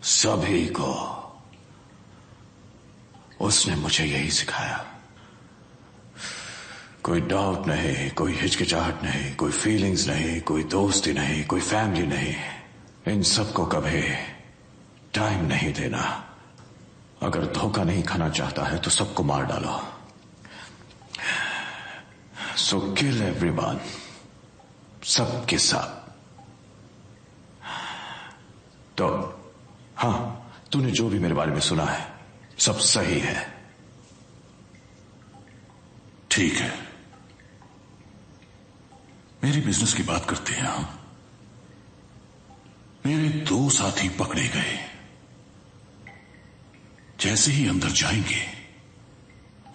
सभी को उसने मुझे यही सिखाया। कोई डाउट नहीं, कोई हिचकिचाहट नहीं, कोई फीलिंग्स नहीं, कोई दोस्ती नहीं, कोई फैमिली नहीं। इन सबको कभी टाइम नहीं देना। अगर धोखा नहीं खाना चाहता है तो सबको मार डालो। सो किल एवरीवन, सबके सब। तो हाँ, तूने जो भी मेरे बारे में सुना है सब सही है। ठीक है, मेरी बिजनेस की बात करते हैं हम। मेरे 2 साथी पकड़े गए। जैसे ही अंदर जाएंगे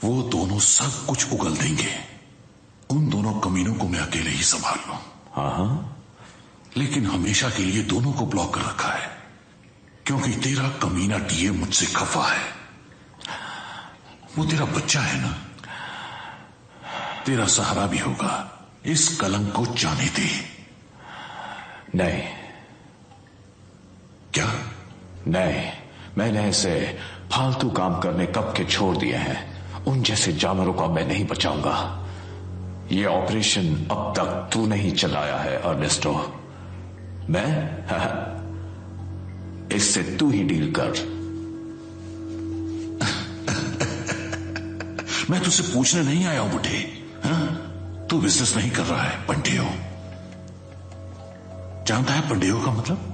वो दोनों सब कुछ उगल देंगे। उन दोनों कमीनों को मैं अकेले ही संभाल लूं। हाँ, लेकिन हमेशा के लिए दोनों को ब्लॉक कर रखा है, क्योंकि तेरा कमीना डीए मुझसे खफा है। वो तेरा बच्चा है ना, तेरा सहारा भी होगा। इस कलंक को जाने दे। नहीं। क्या? नहीं, मैंने ऐसे फालतू काम करने कब के छोड़ दिए हैं। उन जैसे जानवरों को मैं नहीं बचाऊंगा। ये ऑपरेशन अब तक तू नहीं चलाया है अर्नेस्टो। मैं इससे तू ही डील कर। मैं तुझसे पूछने नहीं आया हूं बुढ़े। तू बिजनेस नहीं कर रहा है, पंडेयो। जानता है पंडेयो का मतलब?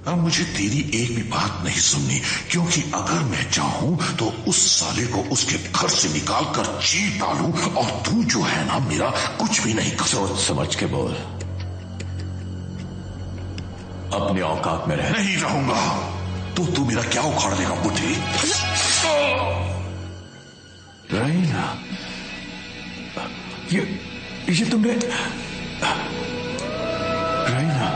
अब मुझे तेरी एक भी बात नहीं सुननी, क्योंकि अगर मैं चाहूं तो उस साले को उसके घर से निकाल कर चीर डालूं, और तू जो है ना मेरा कुछ भी नहीं कर। सोच समझ के बोल, अपने औकात में रह। नहीं रहूंगा। तो तू मेरा क्या उखाड़ देगा बुढ़ी? राइना, ये तुमने राइना,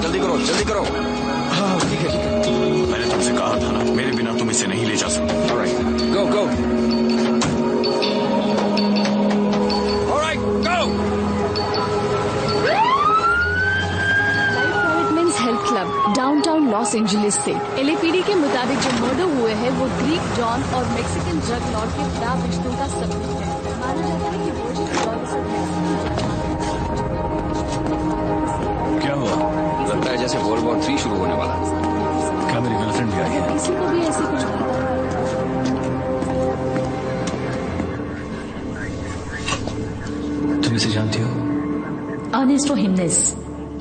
जल्दी करो जल्दी करो। हाँ ठीक है ठीक है, मैंने तुमसे कहा था ना, मेरे बिना तुम इसे नहीं ले जा सकते। Alright go go. Alright go. Health club downtown Los Angeles से एलएपीडी के मुताबिक जो मर्डर हुए हैं वो ग्रीक जॉन और मैक्सिकन ड्रग लॉर्ड के खिलाफ रिश्तों का सबूत है। माना जाता है कि वर्जिन जॉन और मैक्सिकन क्या हुआ? लगता है जैसे वर्ल्ड वॉर 3 शुरू होने वाला है। क्या मेरी गर्लफ्रेंड भी आई है? किसी को भी ऐसे कुछ तुम इसे जानती हो? Ernesto Jimenez,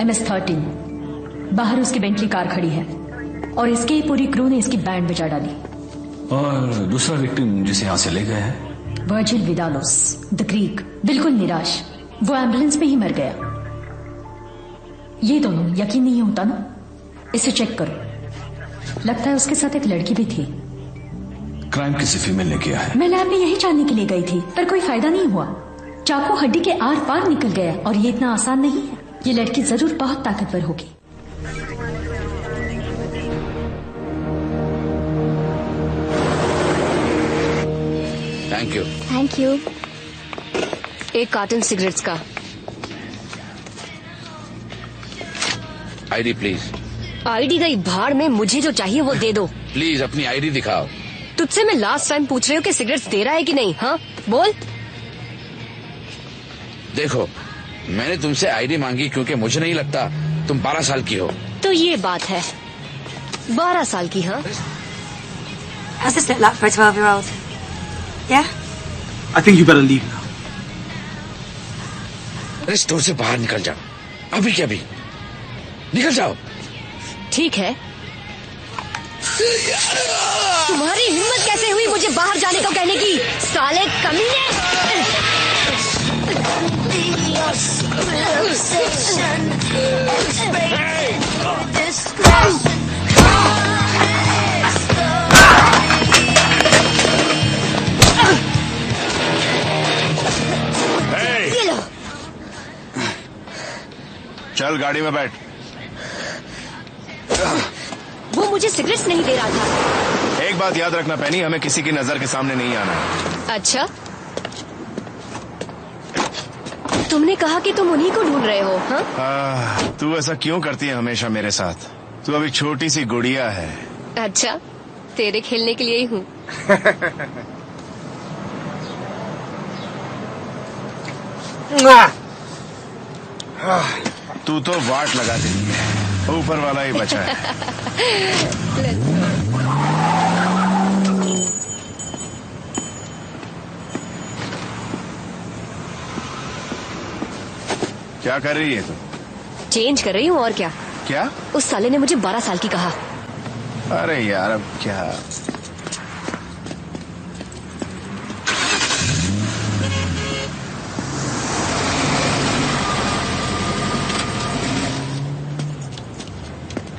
MS-13। बाहर उसकी बेंटली कार खड़ी है और इसके ही पूरी क्रू ने इसकी बैंड बजा डाली। और दूसरा विक्टिम जिसे यहां से ले गए हैं? वर्जिल विदालोस द ग्रीक, बिल्कुल निराश, वो एम्बुलेंस में ही मर गया। ये दोनों यकीन नहीं होता ना, इसे चेक करो। लगता है उसके साथ एक लड़की भी थी। क्राइम किसी फीमेल ने किया है। मैं लैब में यही जानने के लिए गई थी, पर कोई फायदा नहीं हुआ। चाकू हड्डी के आर पार निकल गया और ये इतना आसान नहीं है। ये लड़की जरूर बहुत ताकतवर होगी। Thank you. Thank you. एक कार्टन सिगरेट्स का। ID please. आईडी गई भाड़ में, मुझे जो चाहिए वो दे दो। प्लीज अपनी आईडी दिखाओ। तुझसे मैं लास्ट टाइम पूछ रही हूँ कि सिगरेट्स दे रहा है कि नहीं। हाँ बोल। देखो, मैंने तुमसे आईडी मांगी क्योंकि मुझे नहीं लगता तुम 12 साल की हो। तो ये बात है, 12 साल की। हाँ, How's this look for a 12-year-old? Yeah? I think you better leave now. अरे स्टोर से बाहर निकल जाओ, अभी क्या अभी, निकल जाओ। ठीक है। तुम्हारी हिम्मत कैसे हुई मुझे बाहर जाने को कहने की, साले कमीने। ये लो। चल गाड़ी में बैठ। वो मुझे सिगरेट्स नहीं दे रहा था। एक बात याद रखना पैनी, हमें किसी की नजर के सामने नहीं आना है। अच्छा, तुमने कहा कि तुम उन्हीं को ढूंढ रहे हो। हाँ, तू ऐसा क्यों करती है हमेशा मेरे साथ? तू अभी छोटी सी गुड़िया है। अच्छा, तेरे खेलने के लिए ही हूँ। तू तो वाट लगा देती है, ऊपर वाला ही बचा है। क्या कर रही है तू? चेंज कर रही हूँ और क्या। क्या? उस साले ने मुझे 12 साल की कहा। अरे यार अब क्या।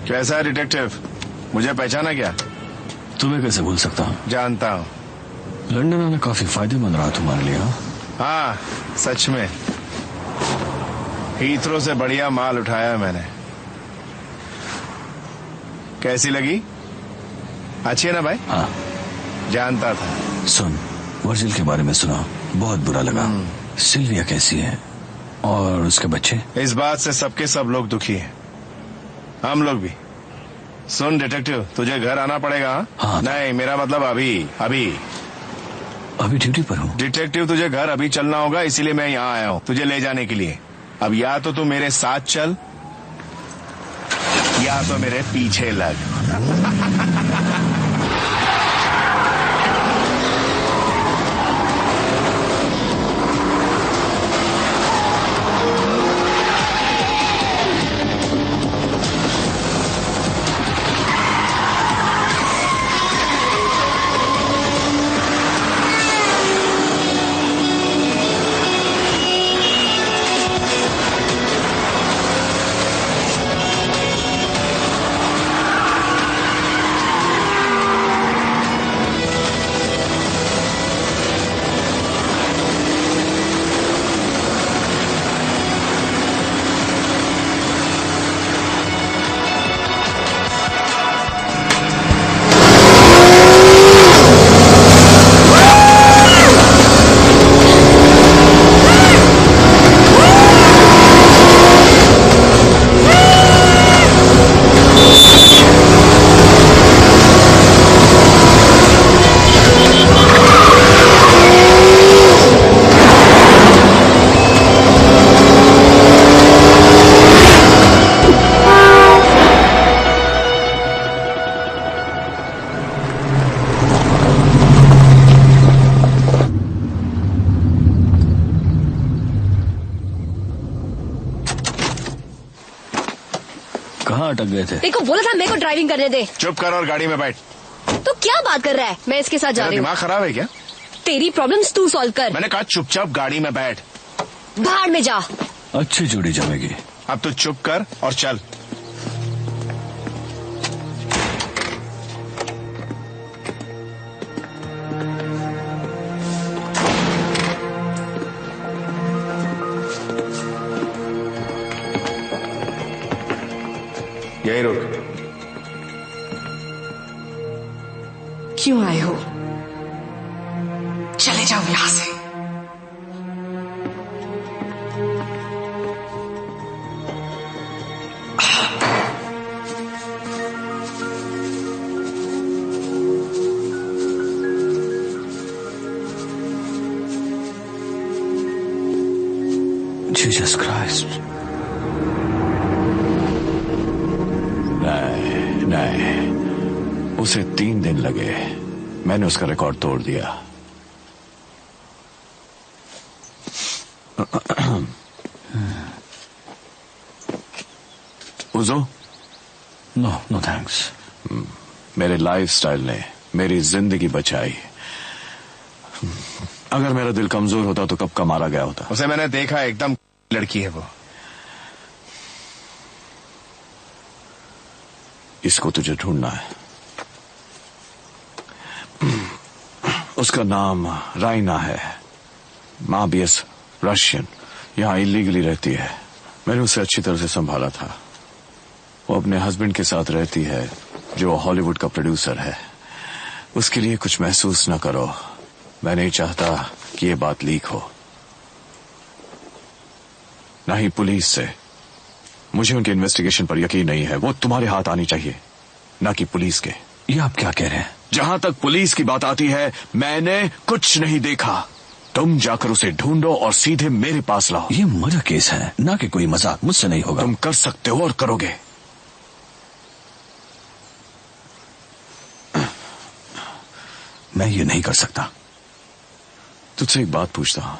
कैसा है डिटेक्टिव, मुझे पहचाना क्या? तुम्हें कैसे भूल सकता हूँ? जानता हूँ। लंदन आना काफी फायदेमंद रहा तुम्हारे लिए। हाँ सच में, हीथ्रो से बढ़िया माल उठाया मैंने। कैसी लगी? अच्छी है ना भाई? हाँ। जानता था। सुन, वर्जिल के बारे में सुना, बहुत बुरा लगा। सिल्विया कैसी है और उसके बच्चे? इस बात से सबके सब लोग दुखी हैं, हम लोग भी। सुन डिटेक्टिव, तुझे घर आना पड़ेगा। हाँ। नहीं, मेरा मतलब अभी अभी अभी ड्यूटी पर हूँ। डिटेक्टिव तुझे घर अभी चलना होगा, इसीलिए मैं यहाँ आया हूँ तुझे ले जाने के लिए। अब या तो तू मेरे साथ चल या तो मेरे पीछे लग। कहाँ अटक गए थे? देखो बोला था मेरे को ड्राइविंग करने दे। चुप कर और गाड़ी में बैठ। तो क्या बात कर रहा है, मैं इसके साथ जा रही हूँ। दिमाग खराब है क्या? तेरी प्रॉब्लम्स तू सॉल्व कर। मैंने कहा चुपचाप गाड़ी में बैठ। भाड़ में जा। अच्छी जोड़ी जमेगी। अब तू चुप कर और चल। यही रुक। क्यों आए हो? चले जाओ यहां से। Jesus Christ. नहीं, उसे 3 दिन लगे। मैंने उसका रिकॉर्ड तोड़ दिया। उजो? No thanks. मेरे लाइफस्टाइल ने मेरी जिंदगी बचाई। अगर मेरा दिल कमजोर होता तो कब का मारा गया होता। उसे मैंने देखा, एकदम लड़की है वो। इसको तुझे ढूंढना है। उसका नाम राइना है। माँ बीएस रशियन, यहां इलीगली रहती है। मैंने उसे अच्छी तरह से संभाला था। वो अपने हस्बैंड के साथ रहती है जो हॉलीवुड का प्रोड्यूसर है। उसके लिए कुछ महसूस न करो। मैं नहीं चाहता कि ये बात लीक हो, ना ही पुलिस से। मुझे उनके इन्वेस्टिगेशन पर यकीन नहीं है। वो तुम्हारे हाथ आनी चाहिए, ना कि पुलिस के। ये आप क्या कह रहे हैं? जहां तक पुलिस की बात आती है, मैंने कुछ नहीं देखा। तुम जाकर उसे ढूंढो और सीधे मेरे पास लाओ। ये मर्डर केस है, ना कि कोई मजाक। मुझसे नहीं होगा। तुम कर सकते हो और करोगे। मैं ये नहीं कर सकता। तुझसे एक बात पूछता हूं,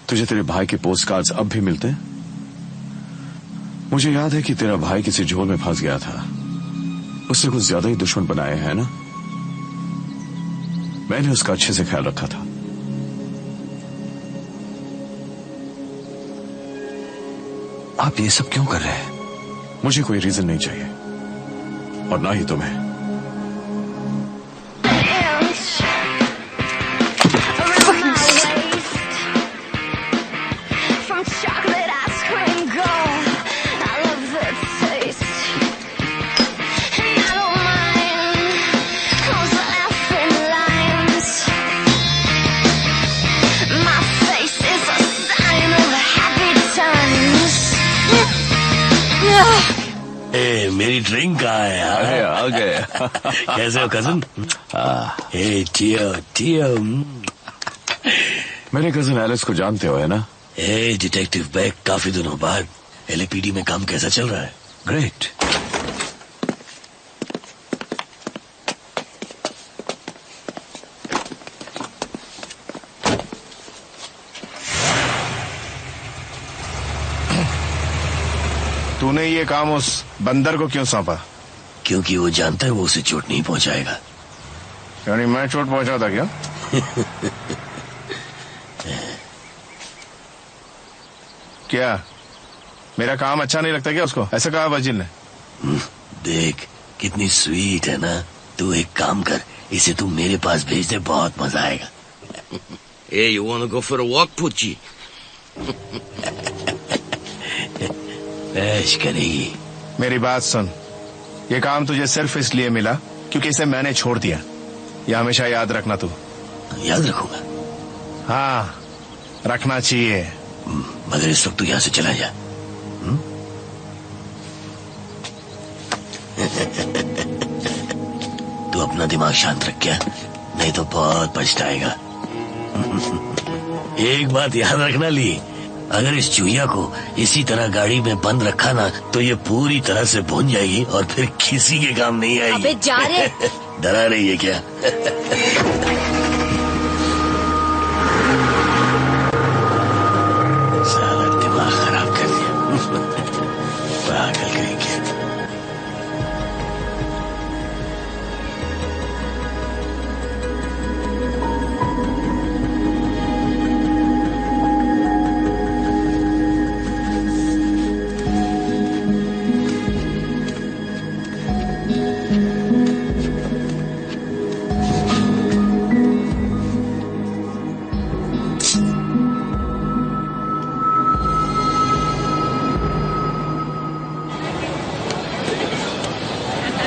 तुझे तेरे भाई के पोस्ट कार्ड्स अब भी मिलते हैं? मुझे याद है कि तेरा भाई किसी झोल में फंस गया था। उससे कुछ ज्यादा ही दुश्मन बनाए हैं ना? मैंने उसका अच्छे से ख्याल रखा था। आप ये सब क्यों कर रहे हैं? मुझे कोई रीजन नहीं चाहिए, और ना ही तुम्हें। मेरी ड्रिंक कहाँ है यार? अरे आ गए। कैसे हो कजन? टियो। मेरे कजन एलिस को जानते हो, है ना? डिटेक्टिव बैक, काफी दिनों बाद। एलएपीडी में काम कैसा चल रहा है? ग्रेट। तूने ये काम उस बंदर को क्यों सौंपा? क्योंकि वो जानता है वो उसे चोट नहीं पहुंचाएगा। यानी मैं चोट पहुंचा था क्या? क्या मेरा काम अच्छा नहीं लगता क्या उसको? ऐसा कहा वजीर ने। देख कितनी स्वीट है ना। तू एक काम कर, इसे तू मेरे पास भेज दे, बहुत मजा आएगा। Hey, you wanna go for a walk, Pucci? ऐश करेगी। मेरी बात सुन, ये काम तुझे सिर्फ इसलिए मिला क्योंकि इसे मैंने छोड़ दिया। ये हमेशा याद रखना तू। याद रखूंगा। हाँ, रखना चाहिए। मगर इस वक्त तू यहां से चला जा। तू अपना दिमाग शांत रख क्या, नहीं तो बहुत पछताएगा। एक बात याद रखना ली, अगर इस चूहिया को इसी तरह गाड़ी में बंद रखा ना तो ये पूरी तरह से भून जाएगी और फिर किसी के काम नहीं आएगी। अबे जा रे। डरा रही है क्या? साला दिमाग खराब कर दिया। पागल कहेंगे।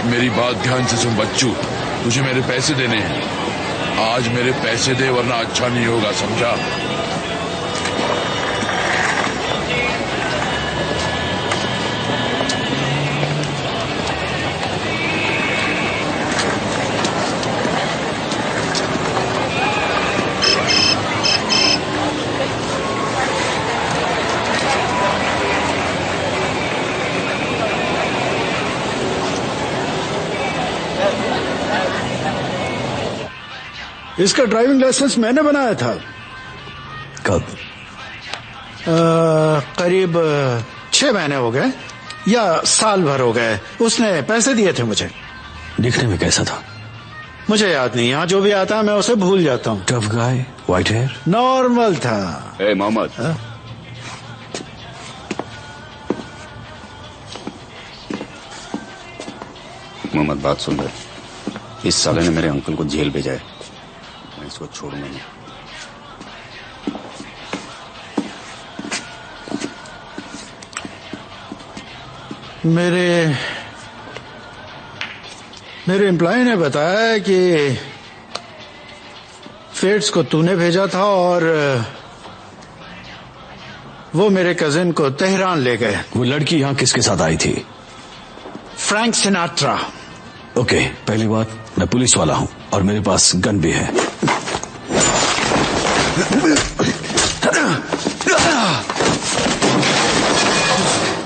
मेरी बात ध्यान से सुन बच्चू, तुझे मेरे पैसे देने हैं। आज मेरे पैसे दे वरना अच्छा नहीं होगा, समझा? इसका ड्राइविंग लाइसेंस मैंने बनाया था। कब? करीब 6 महीने हो गए या साल भर हो गए। उसने पैसे दिए थे मुझे। दिखने में कैसा था? मुझे याद नहीं, यहाँ जो भी आता है मैं उसे भूल जाता हूँ। Tough guy, white hair? Normal था। ए मोहम्मद, मोहम्मद बात सुन रहे, इस साले ने मेरे अंकल को जेल भेजा है, मैं इसको छोड़ूंगा नहीं। मेरे एम्प्लॉय ने बताया कि फेट्स को तूने भेजा था और वो मेरे कजिन को तेहरान ले गए। वो लड़की यहाँ किसके साथ आई थी? Frank Sinatra. ओके, पहली बात, मैं पुलिस वाला हूँ और मेरे पास गन भी है।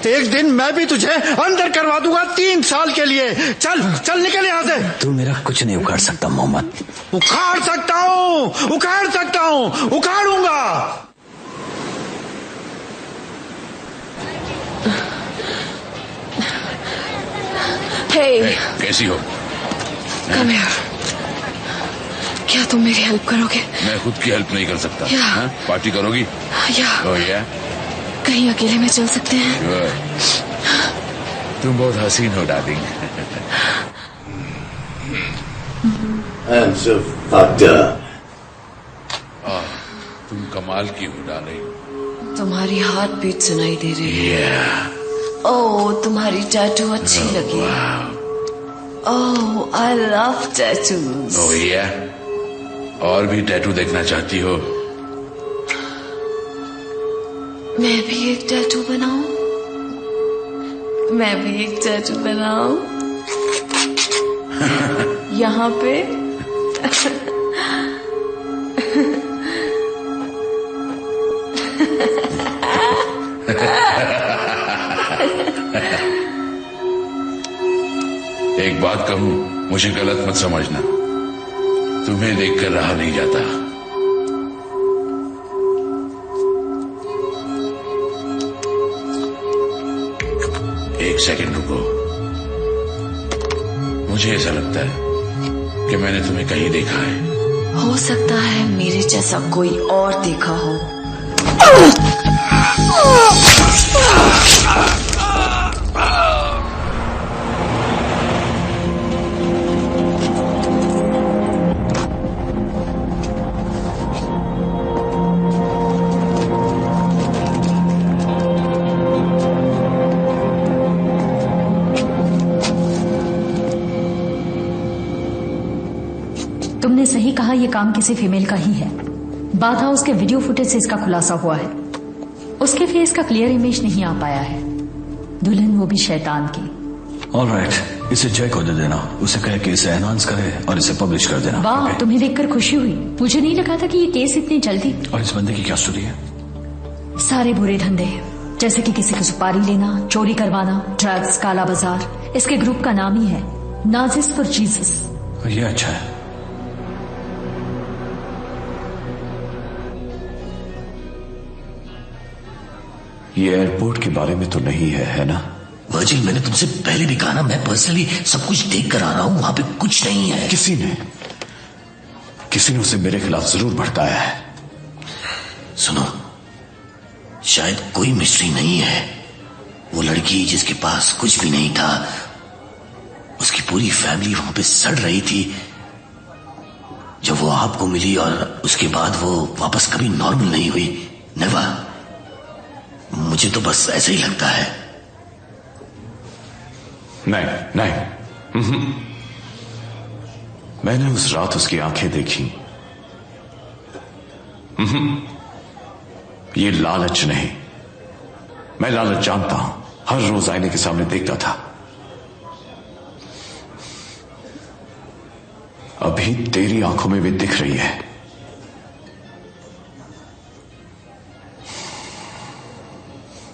एक दिन मैं भी तुझे अंदर करवा दूंगा 3 साल के लिए। चल चल निकल यहाँ से। तू मेरा कुछ नहीं उखाड़ सकता मोहम्मद। उखाड़ सकता हूँ, उखाड़ सकता हूँ, उखाड़ूंगा। Hey, कैसी हो? come here. क्या तुम मेरी हेल्प करोगे? मैं खुद की हेल्प नहीं कर सकता। Yeah. पार्टी करोगी? Yeah. Oh, yeah? कहीं अकेले में चल सकते हैं? तुम बहुत हसीन हो darling. I'm so fucked up. तुम कमाल की हो डार्लिंग। तुम्हारी हार्ट बीट सुनाई दे रही है। Yeah. ओह, तुम्हारी टैटू अच्छी लगी। Oh, I love tattoos. Oh, yeah? और भी टैटू देखना चाहती हो? मैं भी एक टैटू बनाऊं? मैं भी एक टैटू बनाऊं? यहाँ पे? एक बात कहूं, मुझे गलत मत समझना, तुम्हें देखकर रहा नहीं जाता। एक सेकंड रुको, मुझे ऐसा लगता है कि मैंने तुम्हें कहीं देखा है। हो सकता है मेरे जैसा कोई और देखा हो। तुमने सही कहा, यह काम किसी फीमेल का ही है। बात हाउस के वीडियो फुटेज से इसका खुलासा हुआ है। उसके फेस का क्लियर इमेज नहीं आ पाया है, दुल्हन वो भी शैतान की। ऑलराइट, इसे जय को दे देना, उसे कहे कि इसे एनहांस करे और इसे पब्लिश कर देना। वाह, okay? तुम्हें देखकर खुशी हुई। मुझे नहीं लगा था कि ये केस इतनी जल्दी। और इस बंदे की क्या स्टोरी है? सारे बुरे धंधे, जैसे कि किसी की सुपारी लेना, चोरी करवाना, ड्रग्स, काला बाजार। इसके ग्रुप का नाम ही है नाजिस फॉर जीसस। ये अच्छा है। ये एयरपोर्ट के बारे में तो नहीं है ना? वर्जिल, मैंने तुमसे पहले भी कहा ना, मैं पर्सनली सब कुछ देख कर आ रहा हूं, वहां पे कुछ नहीं है। किसी ने उसे मेरे खिलाफ जरूर भड़काया है। सुनो, शायद कोई मिस्ट्री नहीं है। वो लड़की जिसके पास कुछ भी नहीं था, उसकी पूरी फैमिली वहां पे सड़ रही थी। जब वो आपको मिली और उसके बाद वो वापस कभी नॉर्मल नहीं हुई। नेवर। मुझे तो बस ऐसे ही लगता है। नहीं। मैंने उस रात उसकी आंखें देखी। ये लालच नहीं, मैं लालच जानता हूं। हर रोज आईने के सामने देखता था। अभी तेरी आंखों में भी दिख रही है।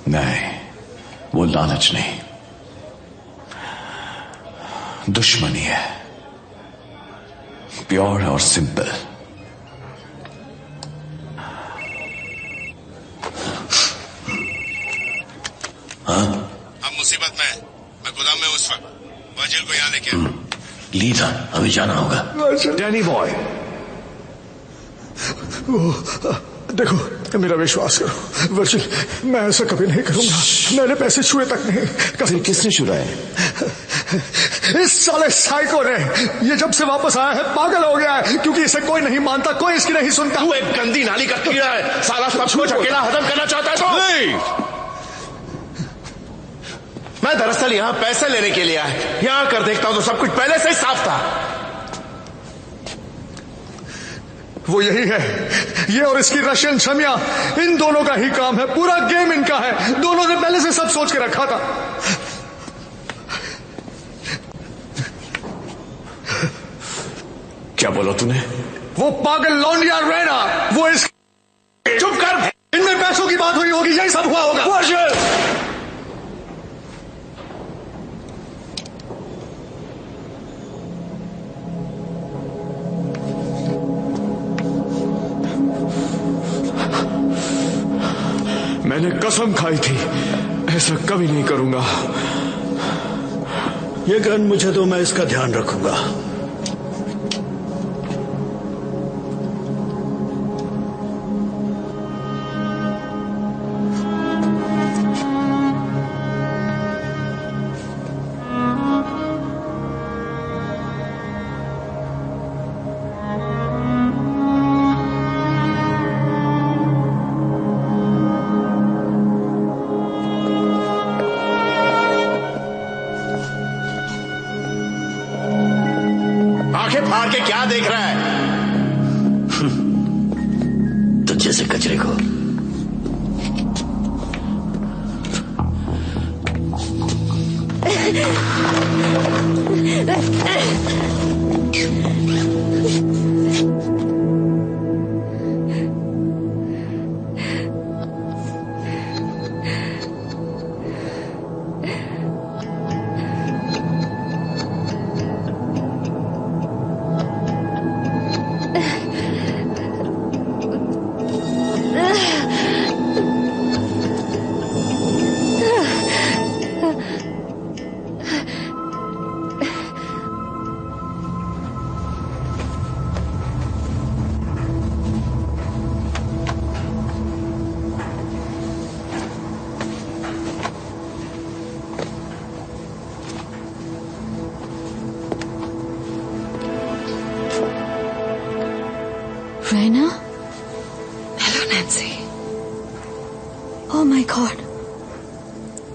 नहीं, वो लालच नहीं, दुश्मनी है। प्योर और सिंपल। वर्जिल को यहाँ लेके आओ। ली था, हमें जाना होगा। डैनी बॉय, देखो मेरा विश्वास करो वर्जिल, मैं ऐसा कभी नहीं करूंगा। मैंने पैसे छुए तक नहीं। फिर किसने छुराए? इस साले साइको ने। ये जब से वापस आया है पागल हो गया है, क्योंकि इसे कोई नहीं मानता, कोई इसकी नहीं सुनता। तू एक गंदी नाली का कीड़ा है, साला सब कुछ अकेला हजम करना चाहता है। तो नहीं, मैं दरअसल यहां पैसे लेने के लिए आया। यहां कर देखता हूं तो सब कुछ पहले से ही साफ था। वो यही है, ये और इसकी रशियन छमिया, इन दोनों का ही काम है। पूरा गेम इनका है। दोनों ने पहले से सब सोच के रखा था। क्या बोला तूने? वो पागल लौंडिया रेना, वो इस चुप कर। इनमें पैसों की बात हुई होगी, यही सब हुआ होगा। मैंने कसम खाई थी ऐसा कभी नहीं करूंगा। ये गन मुझे तो, मैं इसका ध्यान रखूंगा। फाड़ के क्या देख रहा है? तुझ जैसे कचरे को। Raina? Hello Nancy. Oh my God,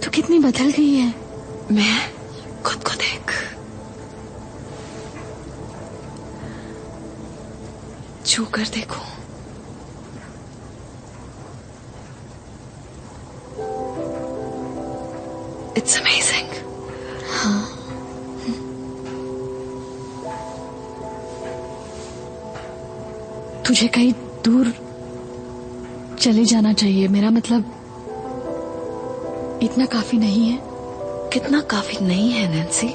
तू कितनी बदल गई है। मैं खुद को देख। छू कर देखो। It's amazing. हाँ, तुझे कहीं दूर चले जाना चाहिए। मेरा मतलब इतना काफी नहीं है। कितना काफी नहीं है नैन्सी?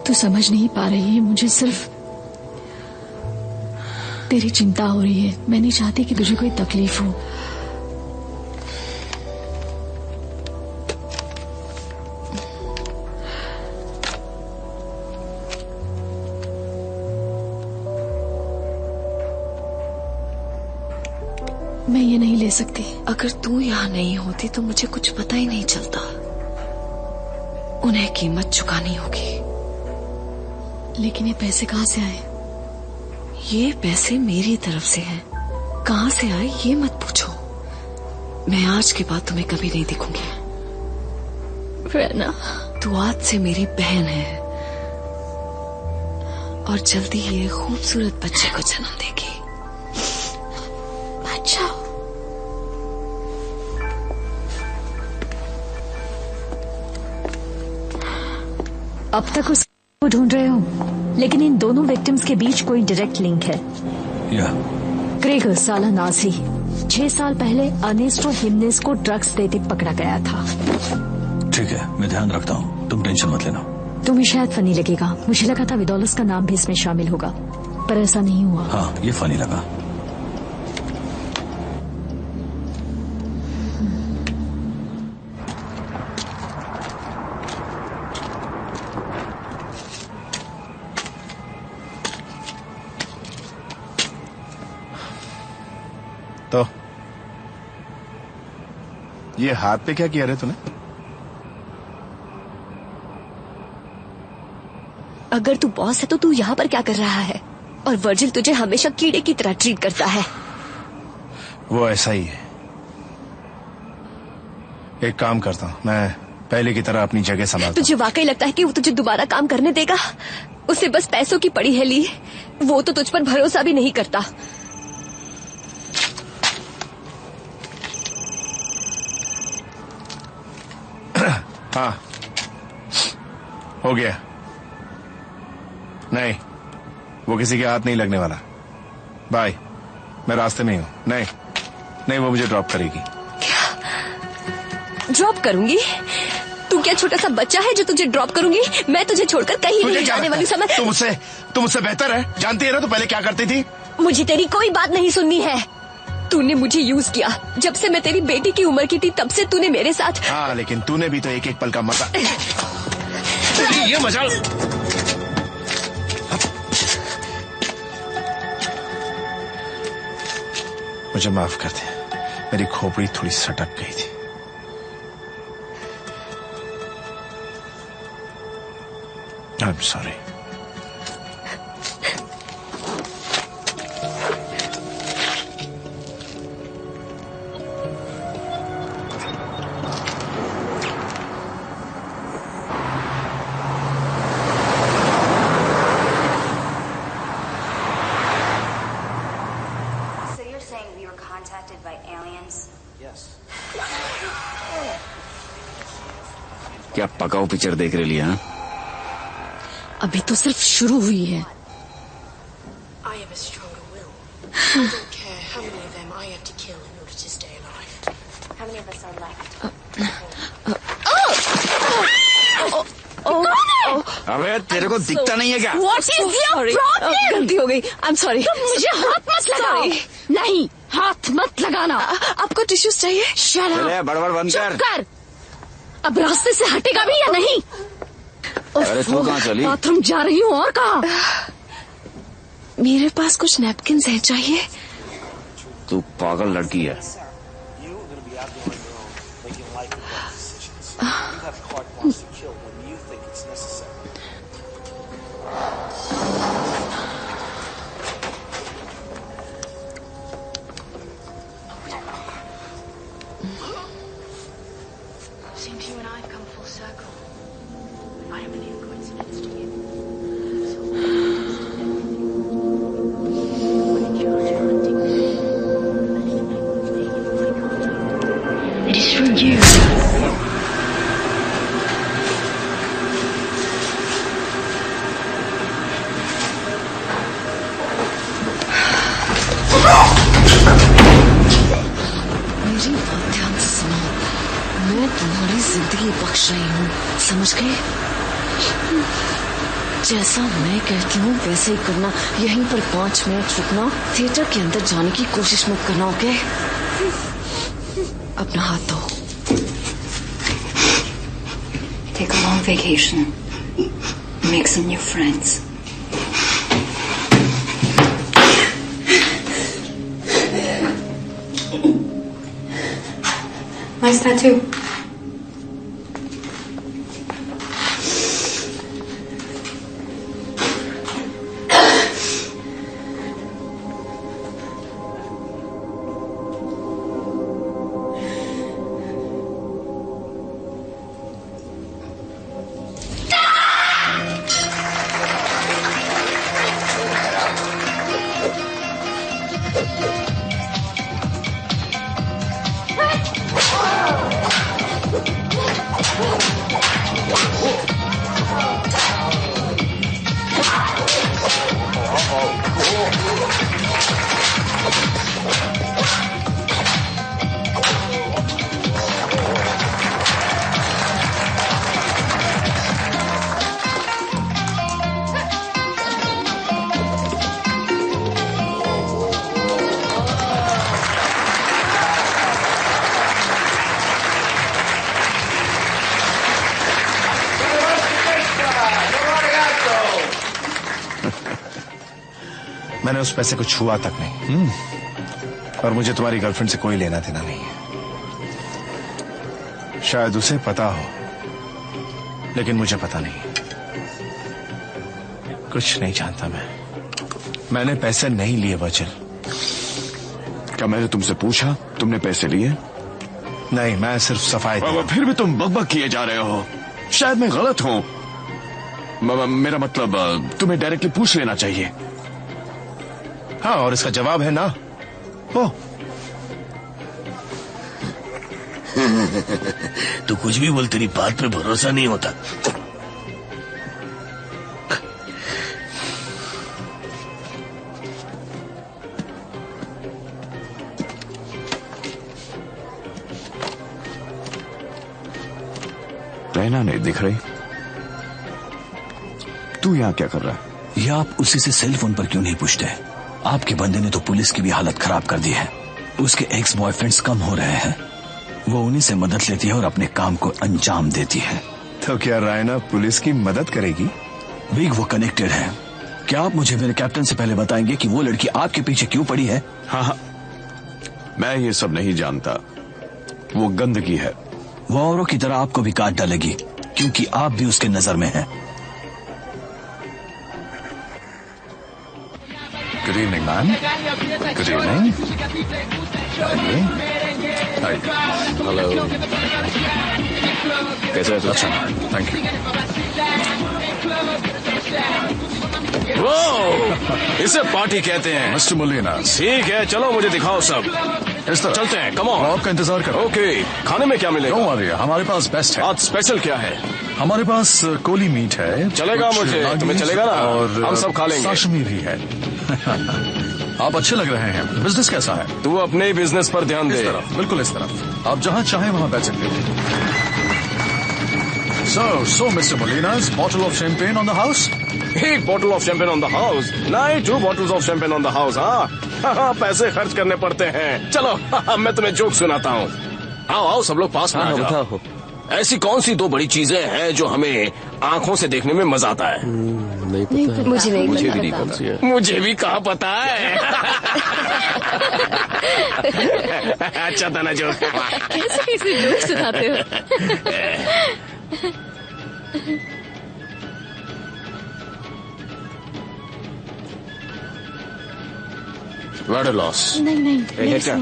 तू समझ नहीं पा रही है, मुझे सिर्फ तेरी चिंता हो रही है। मैं नहीं चाहती कि तुझे कोई तकलीफ हो। मैं ये नहीं ले सकती। अगर तू यहाँ नहीं होती तो मुझे कुछ पता ही नहीं चलता। उन्हें कीमत चुकानी होगी। लेकिन ये पैसे कहाँ से आए? ये पैसे मेरी तरफ से हैं। कहाँ से आए ये मत पूछो। मैं आज के बाद तुम्हें कभी नहीं दिखूंगी। रैना, तू आज से मेरी बहन है और जल्दी ही एक खूबसूरत बच्चे को जन्म देगी। अच्छा, अब तक उसको ढूंढ रहे हो, लेकिन इन दोनों विक्टिम्स के बीच कोई डायरेक्ट लिंक है। ग्रेगर साला नाजी 6 साल पहले अर्नेस्टो हिमेनेज को ड्रग्स देते पकड़ा गया था। ठीक है, मैं ध्यान रखता हूँ, तुम टेंशन मत लेना। तुम्हें शायद फनी लगेगा, मुझे लगा था विदोलस का नाम भी इसमें शामिल होगा, पर ऐसा नहीं हुआ। हाँ, ये फनी लगा। तो ये हाथ पे क्या किया रे तूने? अगर तू बॉस है तो तू यहाँ पर क्या कर रहा है? और वर्जिल तुझे हमेशा कीड़े की तरह ट्रीट करता है। वो ऐसा ही है। एक काम करता हूँ, मैं पहले की तरह अपनी जगह संभालता हूँ। तुझे वाकई लगता है कि वो तुझे दोबारा काम करने देगा? उसे बस पैसों की पड़ी है ली। वो तो तुझ पर भरोसा भी नहीं करता। हाँ, हो गया। नहीं, वो किसी के हाथ नहीं लगने वाला। बाय, मैं रास्ते में ही हूँ। नहीं, वो मुझे ड्रॉप करेगी। क्या ड्रॉप करूंगी? तू क्या छोटा सा बच्चा है जो तुझे ड्रॉप करूंगी? मैं तुझे छोड़कर कहीं नहीं जाने वाली। समझ, तू मुझसे बेहतर है। जानती है ना तू पहले क्या करती थी? मुझे तेरी कोई बात नहीं सुननी है। तूने मुझे यूज किया। जब से मैं तेरी बेटी की उम्र की थी तब से तूने मेरे साथ। हाँ, लेकिन तूने भी तो एक एक पल का मजा। ये मजाल। मुझे माफ कर दे, मेरी खोपड़ी थोड़ी सटक गई थी। I'm sorry. क्या पकाओ पिक्चर देख रही है? अभी तो सिर्फ शुरू हुई है। I have a stronger will. I don't care how many of them I have to kill in order to stay alive. How many of us are left? अबे तेरे को दिखता नहीं है क्या? What is your problem? गलती हो गई। I'm sorry. तुम मुझे हाथ मत लगाओ। नहीं, हाथ मत लगाना। आपको टिश्यूज चाहिए? Shut up. चले बड़बड़ बंद कर। चुप कर। अब रास्ते से हटेगा भी या नहीं? अरे तू कहाँ चली? बाथरूम जा रही हूँ। और कहाँ? मेरे पास कुछ नैपकिन्स हैं, चाहिए? तू पागल लड़की है। Seems you and I have come full circle. I don't believe coincidence, do you? It is from you. मेरी बात ध्यान से सुनो। मैं तुम्हारी जिंदगी बख्श रही हूँ, समझ गए? जैसा मैं कहती हूँ वैसे ही करना। यहीं पर 5 मिनट रुकना। थिएटर के अंदर जाने की कोशिश मत करना, ओके? अपना हाथ धो। Take a long vacation. Make some new friends. Nice tattoo. मैंने उस पैसे को छुआ तक नहीं। और मुझे तुम्हारी गर्लफ्रेंड से कोई लेना देना नहीं है। शायद उसे पता हो, लेकिन मुझे पता नहीं। कुछ नहीं जानता मैंने पैसे नहीं लिए वचल। क्या मैंने तुमसे पूछा तुमने पैसे लिए? नहीं, मैं सिर्फ सफाई दिया। फिर भी तुम बकबक किए जा रहे हो। शायद मैं गलत हूं। मेरा मतलब तुम्हें डायरेक्टली पूछ लेना चाहिए। हाँ, और इसका जवाब है ना। ओ तू कुछ भी बोल, तेरी बात पे भरोसा नहीं होता। रहना नहीं दिख रही। तू यहाँ क्या कर रहा है? ये आप उसी से सेल फोन पर क्यों नहीं पूछते? आपके बंदे ने तो पुलिस की भी हालत खराब कर दी है। उसके एक्स बॉयफ्रेंड्स कम हो रहे हैं, वो उन्हीं से मदद लेती है और अपने काम को अंजाम देती है। तो क्या रायना पुलिस की मदद करेगी? बिग, वो कनेक्टेड है। क्या आप मुझे मेरे कैप्टन से पहले बताएंगे कि वो लड़की आपके पीछे क्यों पड़ी है? हाँ, मैं ये सब नहीं जानता। वो गंदगी है। वो औरों की तरह आपको भी काट डालेगी, क्योंकि आप भी उसके नजर में हैं। Good evening ma'am. Good evening. Hello, कैसे हो? अच्छा, थैंक यू। वो इसे पार्टी कहते हैं। Mister Molina. ठीक है, चलो मुझे दिखाओ सब। इस तरह चलते हैं, कम ऑन। आपका इंतजार करो। ओके, खाने में क्या मिलेगा? डोंट वरी, हमारे पास बेस्ट है। आज स्पेशल क्या है? हमारे पास कोली मीट है। चलेगा मुझे, तुम्हें चलेगा ना? और हम सब खा लेंगे। साशमी भी है। आप अच्छे लग रहे हैं। बिजनेस कैसा है? तू अपने ही बिजनेस पर ध्यान दे। इस तरफ, बिल्कुल इस तरफ। आप जहां चाहें वहां बैठ सकते हो। So, Mr. Molina's bottle of champagne on the house? एक bottle of champagne on the house? नहीं, 2 bottles of champagne on the house. हाँ, पैसे खर्च करने पड़ते हैं। चलो, मैं तुम्हें जोक सुनाता हूँ। आओ आओ, सब लोग पास में आ जाओ। ऐसी कौन सी 2 बड़ी चीजें हैं जो हमें आंखों से देखने में मजा आता है? नहीं पता। मुझे भी नहीं पता। मुझे भी कहाँ पता है। अच्छा था ना जोक। कैसे जोक सुनाते हो? What a loss। नहीं, ऐसा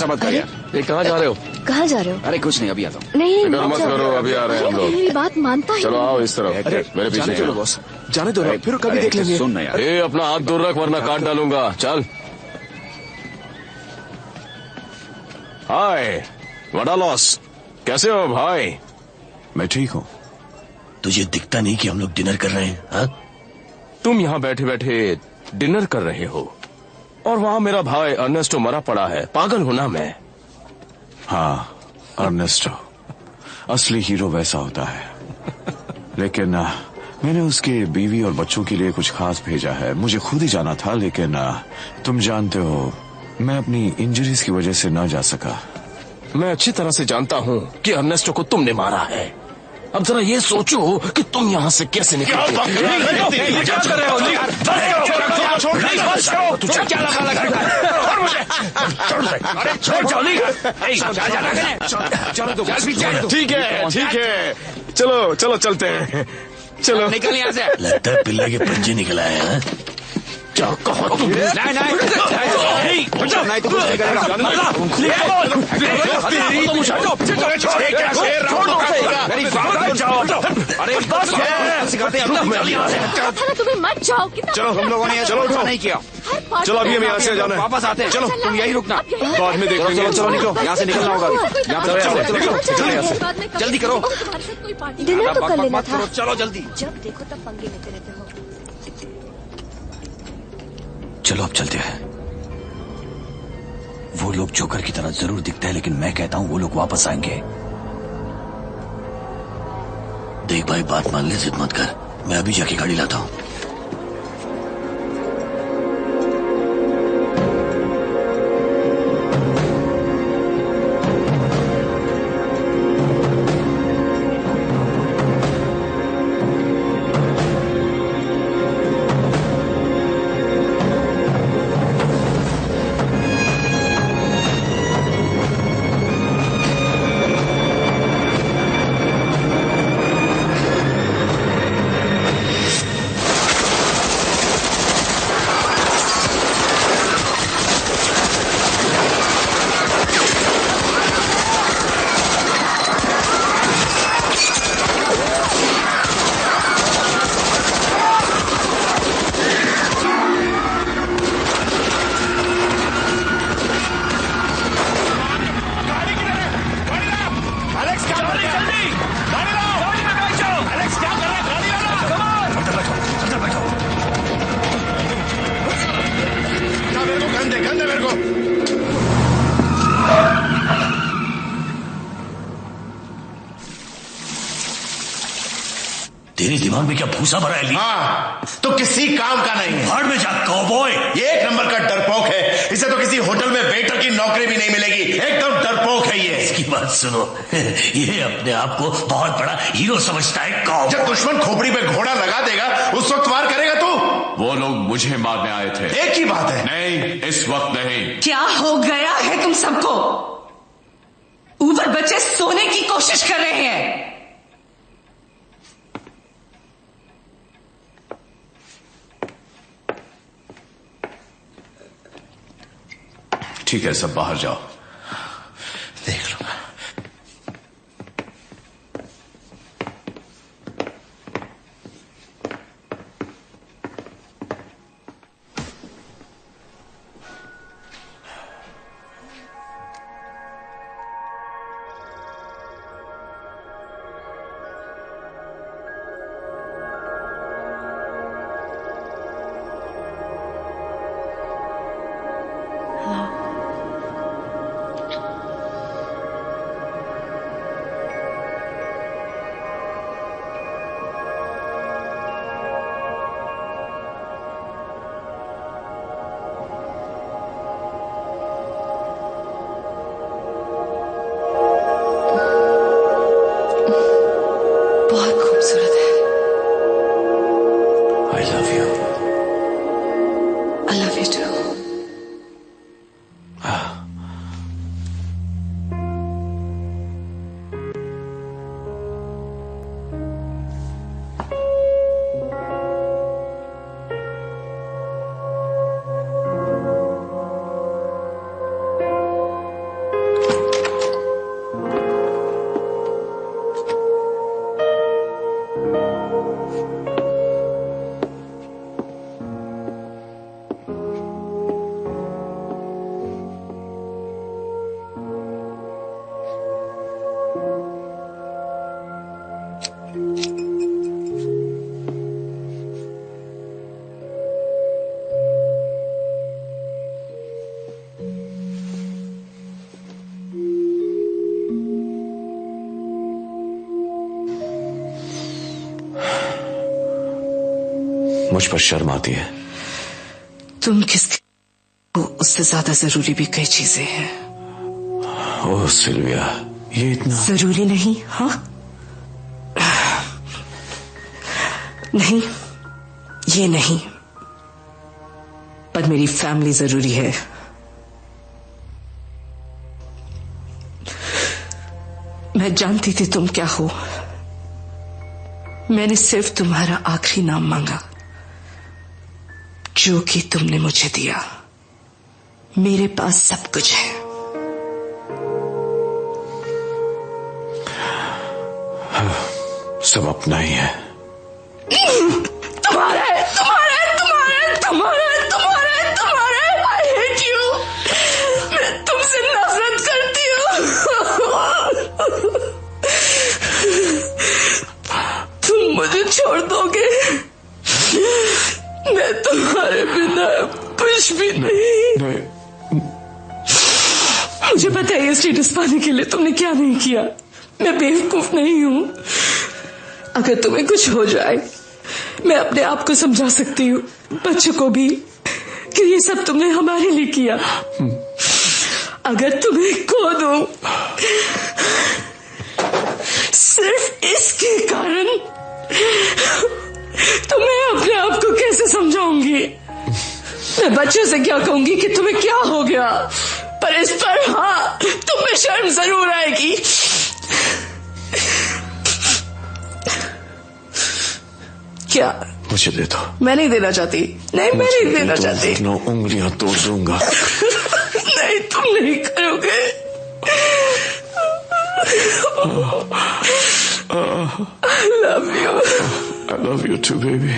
मत करिए। कहाँ जा रहे हो? कहाँ जा रहे हो? अरे कुछ नहीं, अभी आता हूँ। नहीं, मत करो, अभी आ रहे हैं हम लोग। मेरी बात मानता है। चलो आओ इस तरफ, मेरे पीछे चलो बॉस। जाने दो, फिर कभी देख लेंगे। सुन ना यार। ए, अपना हाथ दूर रख वरना काट डालूंगा। चल। हाय, व्हाट अ लॉस। कैसे हो भाई? मैं ठीक हूँ। तुझे दिखता नहीं कि हम लोग डिनर कर रहे हैं? हाँ? तुम यहाँ बैठे बैठे डिनर कर रहे हो और वहाँ मेरा भाई अर्नेस्टो मरा पड़ा है। पागल हूं ना मैं? हाँ, अर्नेस्टो असली हीरो वैसा होता है। लेकिन मैंने उसके बीवी और बच्चों के लिए कुछ खास भेजा है। मुझे खुद ही जाना था, लेकिन तुम जानते हो मैं अपनी इंजरीज की वजह से न जा सका। मैं अच्छी तरह से जानता हूँ कि अर्नेस्टो को तुमने मारा है। अब जरा ये सोचो कि तुम यहाँ से कैसे निकले। ठीक है, चलो चलो चलते हैं। चलो निकल यहाँ से। लगता है पिल्ले के पंजे निकल आए हैं। क्या कहो तुम? नहीं तो कुछ नहीं करेगा। तुम्हें मत जाओ। चलो हम लोगों ने चलो नहीं किया। चलो अभी हम यहाँ से जाना है। वापस आते हैं। चलो तुम यही रुकना, बाद में देख लेंगे। चलो निकलो, यहाँ से निकलना होगा। जल्दी करो। डिनर तो कर लेना था। चलो जल्दी। जब देखो तब पंगे लेते रहते हो। चलो अब चलते हैं। वो लोग जोकर की तरह जरूर दिखते हैं, लेकिन मैं कहता हूं वो लोग वापस आएंगे। देख भाई, बात मान ले, जिद मत कर। मैं अभी जाके गाड़ी लाता हूँ। दिमाग में क्या भूसा भरा है? हाँ, तो किसी काम का नहीं है। भाड़ में जा कौबॉय। ये एक नंबर का डरपोक है। इसे तो किसी होटल में वेटर की नौकरी भी नहीं मिलेगी। एकदम डरपोक है ये। इसकी बात सुनो, ये अपने आप को बहुत बड़ा हीरो समझता है। कौबॉय। जब दुश्मन खोपड़ी पे घोड़ा लगा देगा उस वक्त वार करेगा तू? वो लोग मुझे मारने आए थे। एक ही बात है। नहीं, इस वक्त नहीं। क्या हो गया है तुम सबको? ऊपर बच्चे सोने की कोशिश कर रहे हैं। ठीक है, सब बाहर जाओ। देख लो। मुझ पर शर्म आती है। तुम किसके उससे ज्यादा जरूरी भी कई चीजें हैं। ओह सिल्विया, ये इतना जरूरी नहीं? हाँ, नहीं, ये नहीं, पर मेरी फैमिली जरूरी है। मैं जानती थी तुम क्या हो। मैंने सिर्फ तुम्हारा आखिरी नाम मांगा जो कि तुमने मुझे दिया। मेरे पास सब कुछ है। सब अपना ही है। तुम्हारा है, तुम्हारा है, तुम्हारा है, तुम्हारा है, तुम्हारा है, तुम्हारा है। I hate you। मैं तुमसे नफरत करती हूँ। तुम मुझे छोड़ दोगे? मैं तुम्हारे बिना कुछ भी नहीं। मुझे पता है ये स्टेटस पाने के लिए तुमने क्या नहीं किया। मैं बेवकूफ नहीं हूं। अगर तुम्हें कुछ हो जाए मैं अपने आप को समझा सकती हूँ, बच्चों को भी, कि ये सब तुमने हमारे लिए किया। अगर तुम्हें खो दूं सिर्फ इसके कारण तो मैं अपने आप को कैसे समझाऊंगी? मैं बच्चों से क्या कहूंगी कि तुम्हें क्या हो गया? पर इस पर हाँ, तुम्हें शर्म जरूर आएगी। क्या? मुझे दे दो। मैं नहीं देना चाहती। नहीं, मैं नहीं देना चाहती। उंगलियां तोड़ दूंगा। नहीं, तुम नहीं करोगे। I love you. I love you too, baby.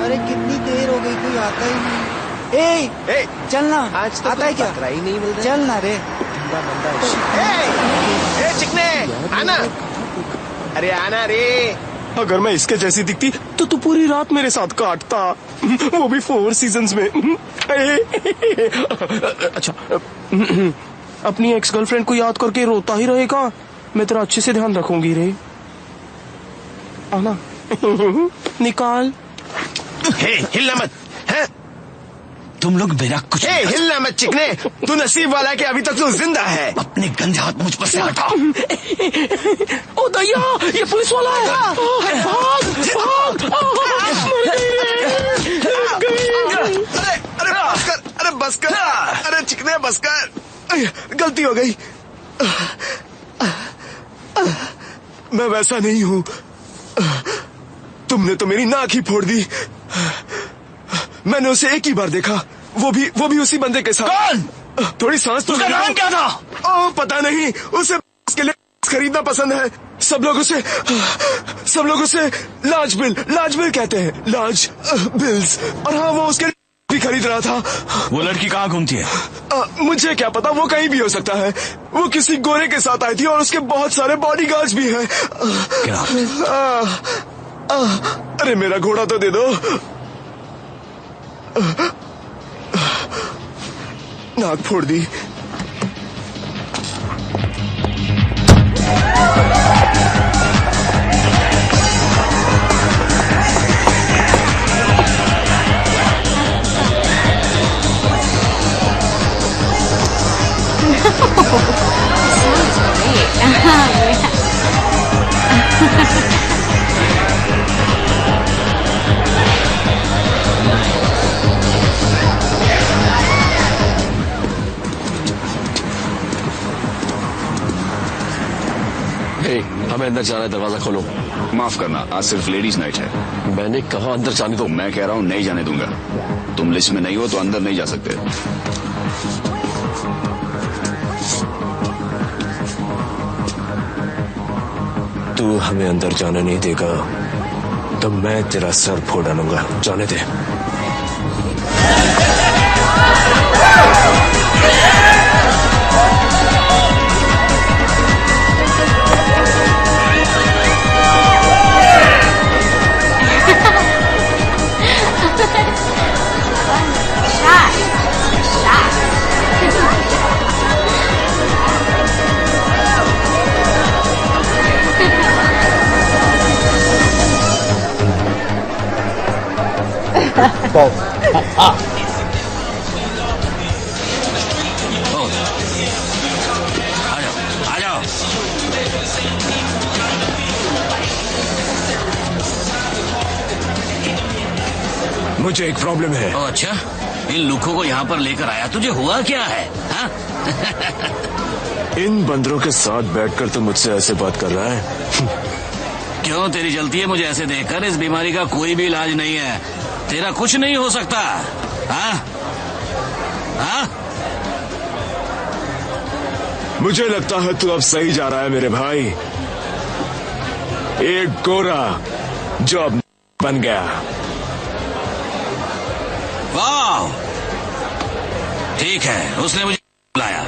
अरे कितनी देर हो गई, कोई आता ही नहीं। ए, चलना। आज तो आता है क्या? ही नहीं मिल रहा। चलना रे। चिकने, आना। अरे आना रे। अगर मैं इसके जैसी दिखती तो तू पूरी रात मेरे साथ काटता, वो भी 4 सीजन्स में। अच्छा, अपनी एक्स गर्लफ्रेंड को याद करके रोता ही रहेगा। मैं तेरा अच्छे से ध्यान रखूंगी रे। आना निकाल। हे हिलना मत है। तुम लोग मेरा कुछ हिलना मत चिकने, तू नसीब वाला है कि अभी तक तू जिंदा है। अपने गंदे हाथ मुझ पर से हटा। ओ दैया, ये पुलिस वाला है। भाग अरे बस कर, अरे चिकने बस कर, गलती हो गई। मैं वैसा नहीं हूं, तुमने तो मेरी नाक ही फोड़ दी। मैंने उसे एक ही बार देखा, वो भी उसी बंदे के साथ। कौन? थोड़ी सांस तो। उसका नाम क्या था? ओ पता नहीं, उसे के लिए खरीदना पसंद है। सब लोग उसे लाज बिल कहते हैं, लाज बिल्स। और हाँ, वो उसके भी खरीद रहा था। वो लड़की कहाँ घूमती है? मुझे क्या पता, वो कहीं भी हो सकता है। वो किसी गोरे के साथ आई थी और उसके बहुत सारे बॉडीगार्ड्स भी हैं। अरे मेरा घोड़ा तो दे दो। नाक फोड़ दी। हमें अंदर जाना है, दरवाजा खोलो। माफ करना, आज सिर्फ लेडीज नाइट है। मैंने कहा अंदर जाने दो। मैं कह रहा हूँ नहीं जाने दूंगा। तुम लिस्ट में नहीं हो तो अंदर नहीं जा सकते। तू हमें अंदर जाने नहीं देगा तो मैं तेरा सर फोड़ डालूंगा। जाने दे। आ जाओ। मुझे एक प्रॉब्लम है। अच्छा, इन लुखों को यहाँ पर लेकर आया, तुझे हुआ क्या है? हा? इन बंदरों के साथ बैठकर तो मुझसे ऐसे बात कर रहा है। क्यों तेरी जलती है मुझे ऐसे देखकर? इस बीमारी का कोई भी इलाज नहीं है, तेरा कुछ नहीं हो सकता। हाँ? हाँ? मुझे लगता है तू अब सही जा रहा है मेरे भाई। एक गोरा जो अब बन गया। वाह, ठीक है, उसने मुझे बुलाया।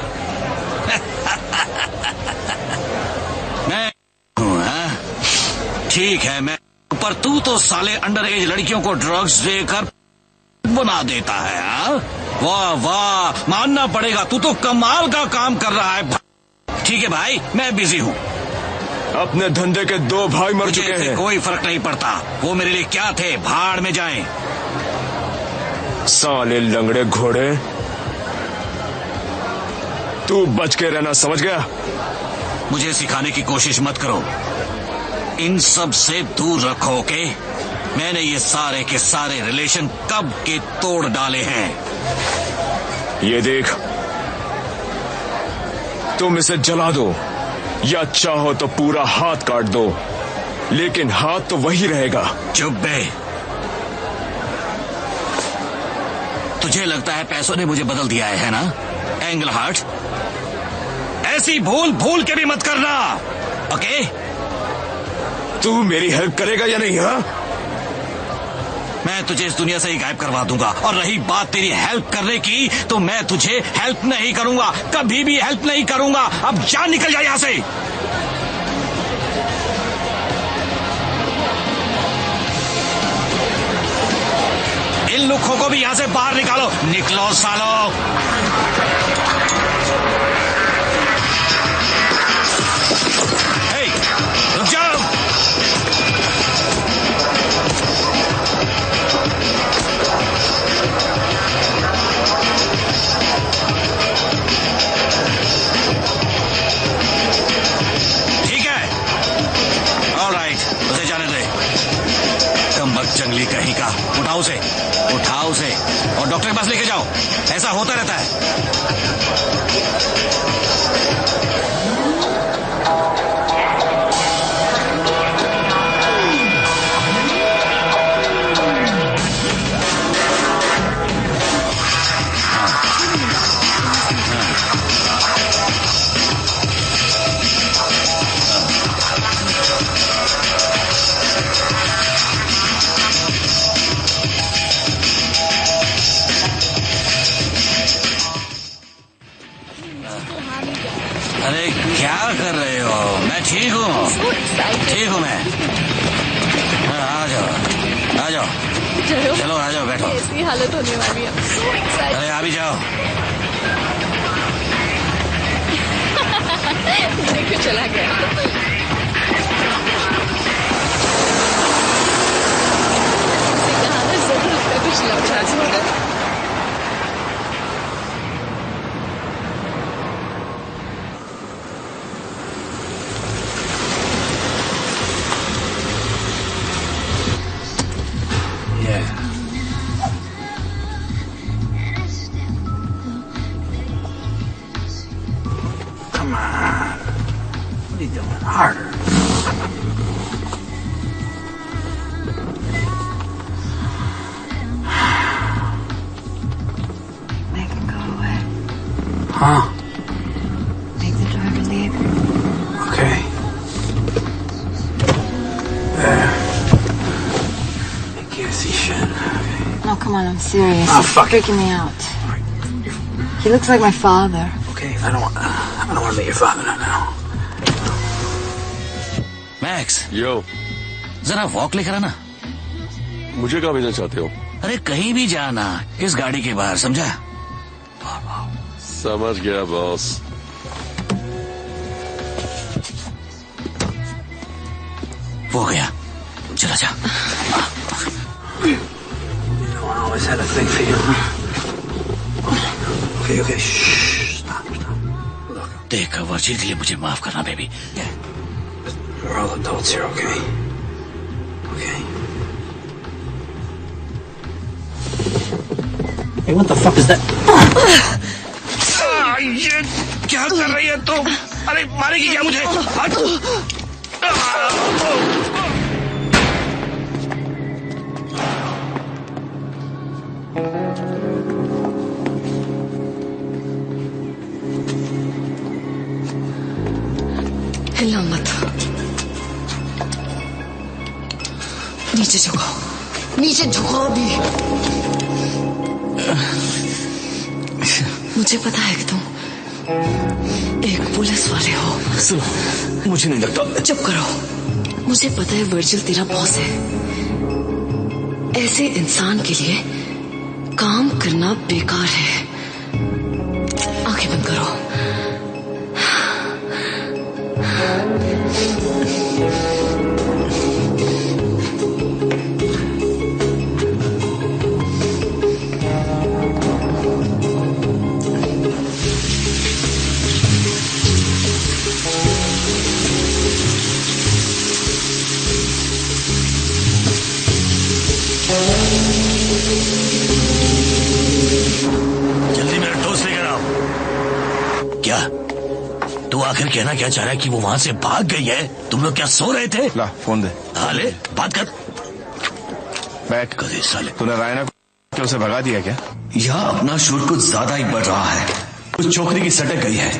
मैं हूँ, हाँ? ठीक है, मैं पर तू तो साले अंडर एज लड़कियों को ड्रग्स देकर बना देता है। हाँ? वाह वाह, मानना पड़ेगा, तू तो कमाल का काम कर रहा है। ठीक है भाई, मैं बिजी हूँ। अपने धंधे के 2 भाई मर चुके हैं। कोई फर्क नहीं पड़ता, वो मेरे लिए क्या थे, भाड़ में जाएं। साले लंगड़े घोड़े, तू बच के रहना, समझ गया? मुझे सिखाने की कोशिश मत करो, इन सब से दूर रखो, ओके? मैंने ये सारे के सारे रिलेशन कब के तोड़ डाले हैं। ये देख, तुम इसे जला दो या चाहो तो पूरा हाथ काट दो, लेकिन हाथ तो वही रहेगा। चुप बे। तुझे लगता है पैसों ने मुझे बदल दिया है ना, एंगल हार्ट? ऐसी भूल भूल के भी मत करना, ओके? तू मेरी हेल्प करेगा या नहीं? हाँ, मैं तुझे इस दुनिया से ही गायब करवा दूंगा। और रही बात तेरी हेल्प करने की, तो मैं तुझे हेल्प नहीं करूंगा, कभी भी हेल्प नहीं करूंगा। अब जान, निकल जा यहां से। इन लुखों को भी यहां से बाहर निकालो। निकलो सालो। रुक जाओ। होता रहता है? अरे क्या कर रहे हो? मैं ठीक हूँ, ठीक हूँ मैं। आ जाओ, आ जाओ, चलो आ जाओ, बैठो। ऐसी हालत होने वाली है। अरे आ भी जाओ। देखो चला गया। कहा ना जरूर उसका कुछ लफड़ा होगा। Come on. What are you doing? Harder. Make him go away. Huh? Make the driver leave. Okay. There. You can't see shit. No, come on, I'm serious. Oh, It's fuck it. freaking me out. He looks like my father. Okay, I don't want to meet your father now. Max, yo, जरा walk लेकर आना। मुझे कहाँ भेजना चाहते हो? अरे कहीं भी जाना, इस गाड़ी के बाहर, समझा? समझ गया बॉस। वो गया, चला जा। You know, I always had a thing for you. Okay, okay, shh. Stop. देख, वर्जिल के लिए मुझे माफ करना baby. We're all adults here, okay? Okay. Hey, what the fuck is that? ये क्या कर रही है तुम? अरे मारेगी क्या मुझे? हिलना मत। नीचे झुको, नीचे झुको अभी। मुझे पता है कि तुम एक पुलिस वाले हो। सुनो, मुझे नहीं लगता। चुप करो। मुझे पता है वर्जिल तेरा बॉस है। ऐसे इंसान के लिए काम करना बेकार है। आंखें बंद करो। जल्दी मेरा टोस्ट लेकर आओ। क्या तू आखिर कहना क्या चाह रहा है कि वो वहां से भाग गई है? तुम लोग क्या सो रहे थे? ला फोन दे। हाँ ले, बात कर। बैठ। कदे साले, तूने रायना को उसे भगा दिया क्या? यहाँ अपना शोर कुछ ज्यादा ही बढ़ रहा है। उस छोकरी की सटक गई है।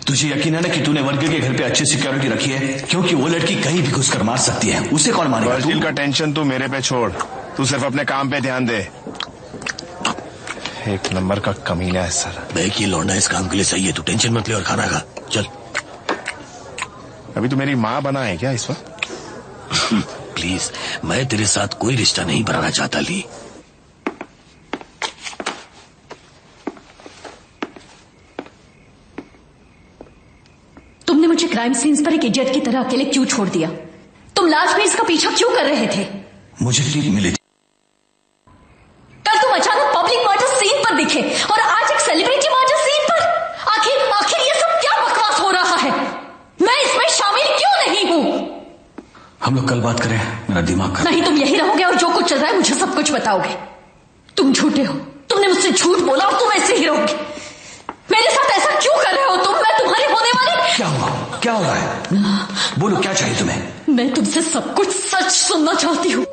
तुझे यकीन है ना कि तूने वर्गिल के घर पे अच्छी सिक्योरिटी रखी है? क्योंकि वो लड़की कहीं भी घुसकर मार सकती है। उसे कौन मारेगा? वर्जिल का टेंशन तू मेरे पे छोड़, तू सिर्फ अपने काम पे ध्यान दे। एक नंबर का कमीना है साला। बैग ये लौंडा इस काम के लिए सही है। तू टेंशन मत ले और खाना खा। चल। अभी तू मेरी माँ बना है क्या इस वक्त? प्लीज, मैं तेरे साथ कोई रिश्ता नहीं बनाना चाहता ली। तुमने मुझे क्राइम सीन्स पर एक इडियट की तरह अकेले क्यों छोड़ दिया? तुम लास्ट में इसका पीछा क्यों कर रहे थे? मुझे लीड मिली थी। कल तुम अचानक पब्लिक मर्डर सीन पर दिखे और आज एक सेलिब्रिटी मर्डर सीन पर। आखिर ये सब क्या बकवास हो रहा है? मैं इसमें शामिल क्यों नहीं हूं? हम लोग कल बात करें, मेरा दिमाग खराब। नहीं, तुम यही रहोगे और जो कुछ चल रहा है मुझे सब कुछ बताओगे। तुम झूठे हो। तुमने मुझसे मुझसे झूठ बोला और तुम ऐसे ही रहोगे। मेरे साथ ऐसा क्यों कर रहे हो तुम? मैं तुम्हारी होने वाली। क्या हुआ? क्या हो रहा है? बोलो, क्या चाहिए तुम्हें? मैं तुमसे सब कुछ सच सुनना चाहती हूँ।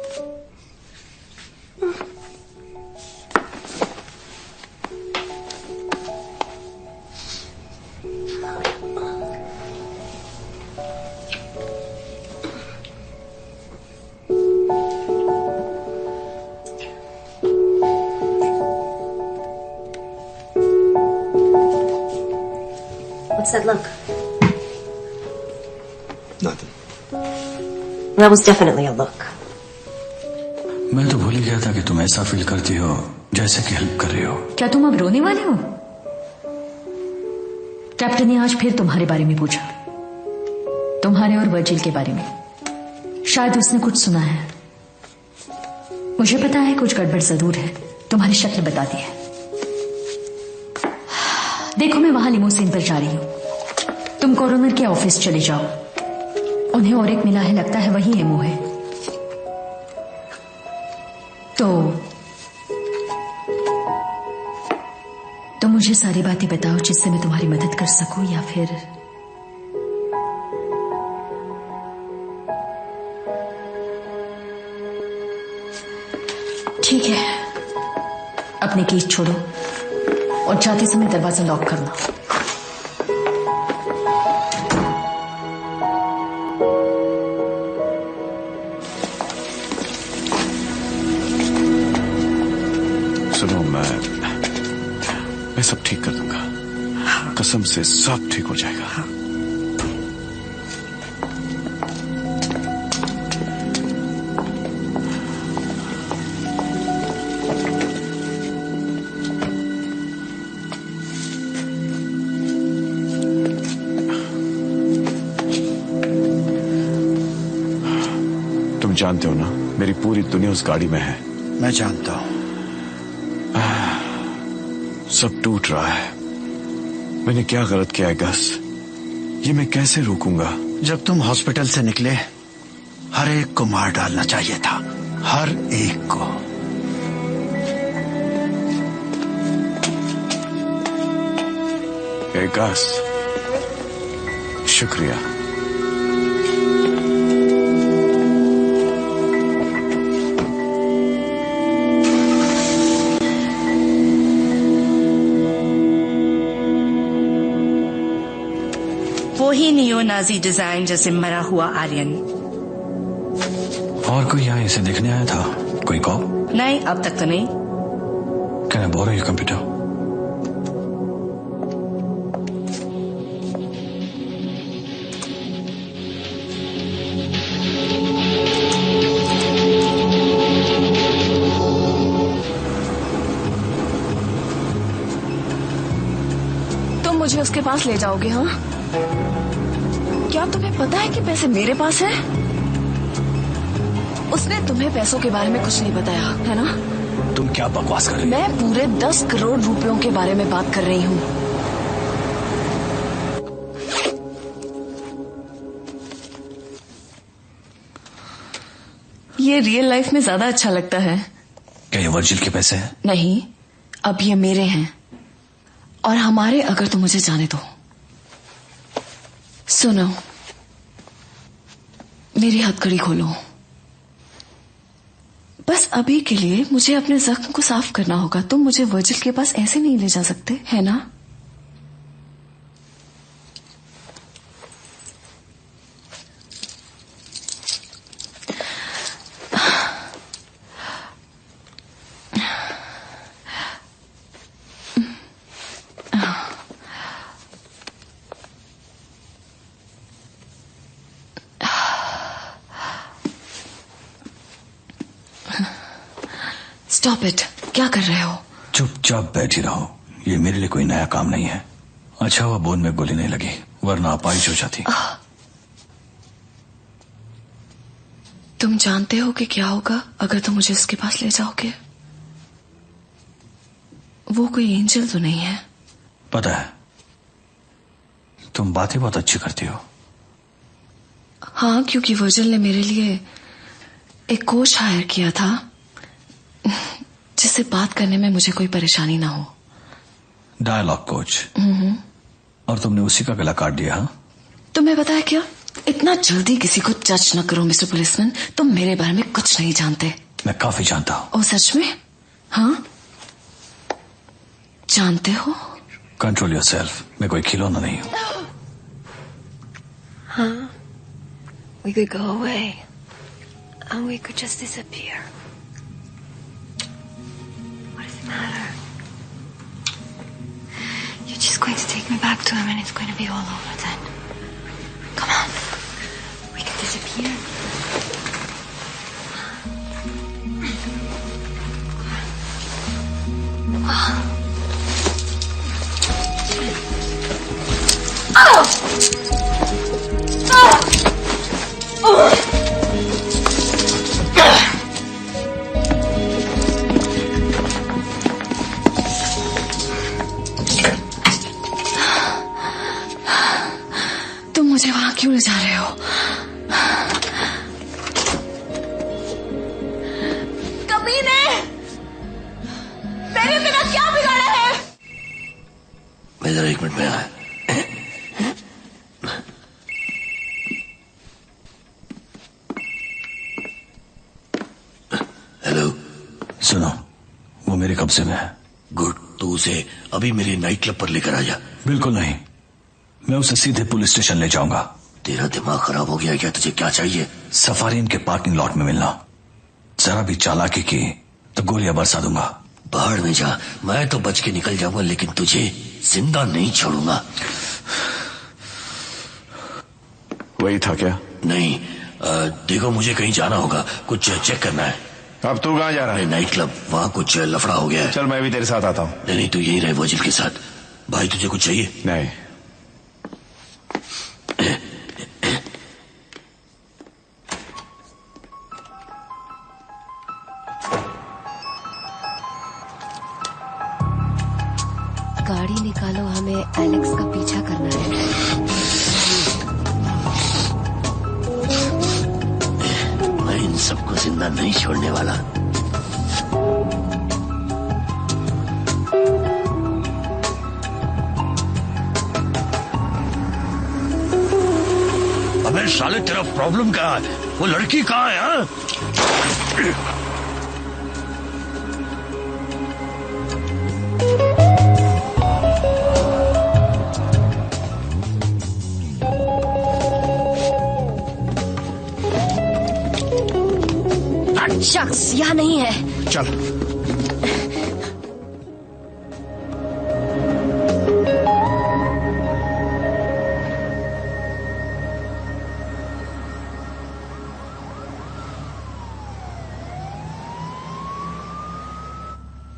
What's that look? Nothing. That was definitely a look. मैं तो भूल ही गया था कि तुम ऐसा फील करती हो जैसे कि हेल्प कर रही हो। क्या तुम अब रोने वाले हो? कैप्टन ने आज फिर तुम्हारे बारे में पूछा, तुम्हारे और वर्जिल के बारे में। शायद उसने कुछ सुना है। मुझे पता है कुछ गड़बड़ जरूर है, तुम्हारी शक्ल बताती है। देखो, मैं वहां लिमोसिन पर जा रही हूं, तुम कॉरोनर के ऑफिस चले जाओ। उन्हें और एक मिला है, लगता है वही एमओ है। तो मुझे सारी बातें बताओ जिससे मैं तुम्हारी मदद कर सकूं, या फिर ठीक है, अपने कीज छोड़ो और जाते समय दरवाजा लॉक करना। सुनो, मैं सब ठीक कर दूंगा, कसम से सब ठीक हो जाएगा। तुम जानते हो ना, मेरी पूरी दुनिया उस गाड़ी में है। मैं जानता हूं। सब टूट रहा है। मैंने क्या गलत किया है गस? ये मैं कैसे रोकूंगा? जब तुम हॉस्पिटल से निकले, हर एक को मार डालना चाहिए था, हर एक को। गस, शुक्रिया। वही नियो नाजी डिजाइन जैसे मरा हुआ आर्यन। और कोई यहाँ इसे देखने आया था? कोई कॉप? नहीं, अब तक तो नहीं। Can I borrow your computer? तुम मुझे उसके पास ले जाओगे? हाँ, क्या तुम्हें पता है कि पैसे मेरे पास हैं? उसने तुम्हें पैसों के बारे में कुछ नहीं बताया, है ना? तुम क्या बकवास कर रही हो? मैं पूरे 10 करोड़ रुपयों के बारे में बात कर रही हूँ। ये रियल लाइफ में ज्यादा अच्छा लगता है। क्या ये वर्जिल के पैसे हैं? नहीं, अब ये मेरे हैं और हमारे। अगर तुम मुझे जाने दो। सुनो, मेरी हथकड़ी खोलो। बस अभी के लिए मुझे अपने जख्म को साफ करना होगा। तुम मुझे वर्जिल के पास ऐसे नहीं ले जा सकते, है ना? स्टॉप इट, क्या कर रहे हो? चुपचाप बैठी रहो, ये मेरे लिए कोई नया काम नहीं है। अच्छा हुआ बोन में गोली नहीं लगी, वरना अपाहिज हो जाती। तुम जानते हो कि क्या होगा अगर तुम मुझे इसके पास ले जाओगे? वो कोई एंजल तो नहीं है। पता है, तुम बातें बहुत अच्छी करती हो। हाँ, क्योंकि वर्जिल ने मेरे लिए एक कोच हायर किया था जिससे बात करने में मुझे कोई परेशानी ना हो। Dialogue coach. और तुमने उसी का गला काट दिया? हाँ, तुम्हें पता है क्या, इतना जल्दी किसी को जज न करो मिस्टर पुलिसमैन। तुम मेरे बारे में कुछ नहीं जानते। मैं काफी जानता हूँ। ओ सच में? हाँ, जानते हो? Control yourself. मैं कोई खिलौना नहीं हूँ। Huh? We could go away. And we could just disappear. What does it matter? You're just going to take me back to him and it's going to be all over then. Come on. We can disappear. तुम मुझे वहां क्यों ले जा रहे हो? कमीने! मेरे बिना क्या बिगाड़ा है? मैं जरा 1 मिनट में आया। हेलो। सुनो, वो मेरे कब्जे में है। गुड, तो उसे अभी मेरे नाइट क्लब पर लेकर आ जा। बिल्कुल नहीं, मैं उसे सीधे पुलिस स्टेशन ले जाऊंगा। तेरा दिमाग खराब हो गया क्या? तुझे क्या चाहिए? सफारीन के पार्किंग लॉट में मिलना। जरा भी चालाकी की तो गोलियां बरसा दूंगा। बाहर में जा, मैं तो बच के निकल जाऊंगा लेकिन तुझे जिंदा नहीं छोड़ूंगा। वही था क्या? नहीं, देखो मुझे कहीं जाना होगा, कुछ चेक करना है। अब तू कहाँ जा रहा है? नाइट क्लब, वहाँ कुछ लफड़ा हो गया है। चल मैं भी तेरे साथ आता हूँ। नहीं, तू यहीं रहे वर्जिल के साथ। भाई तुझे कुछ चाहिए? नहीं। गाड़ी निकालो, हमें एलेक्स का पीछा करना है। मैं इन सबको जिंदा नहीं छोड़ने वाला। अबे साले, तेरा प्रॉब्लम क्या है? वो लड़की कहाँ है? हाँ? शख्स यहाँ नहीं है। चल।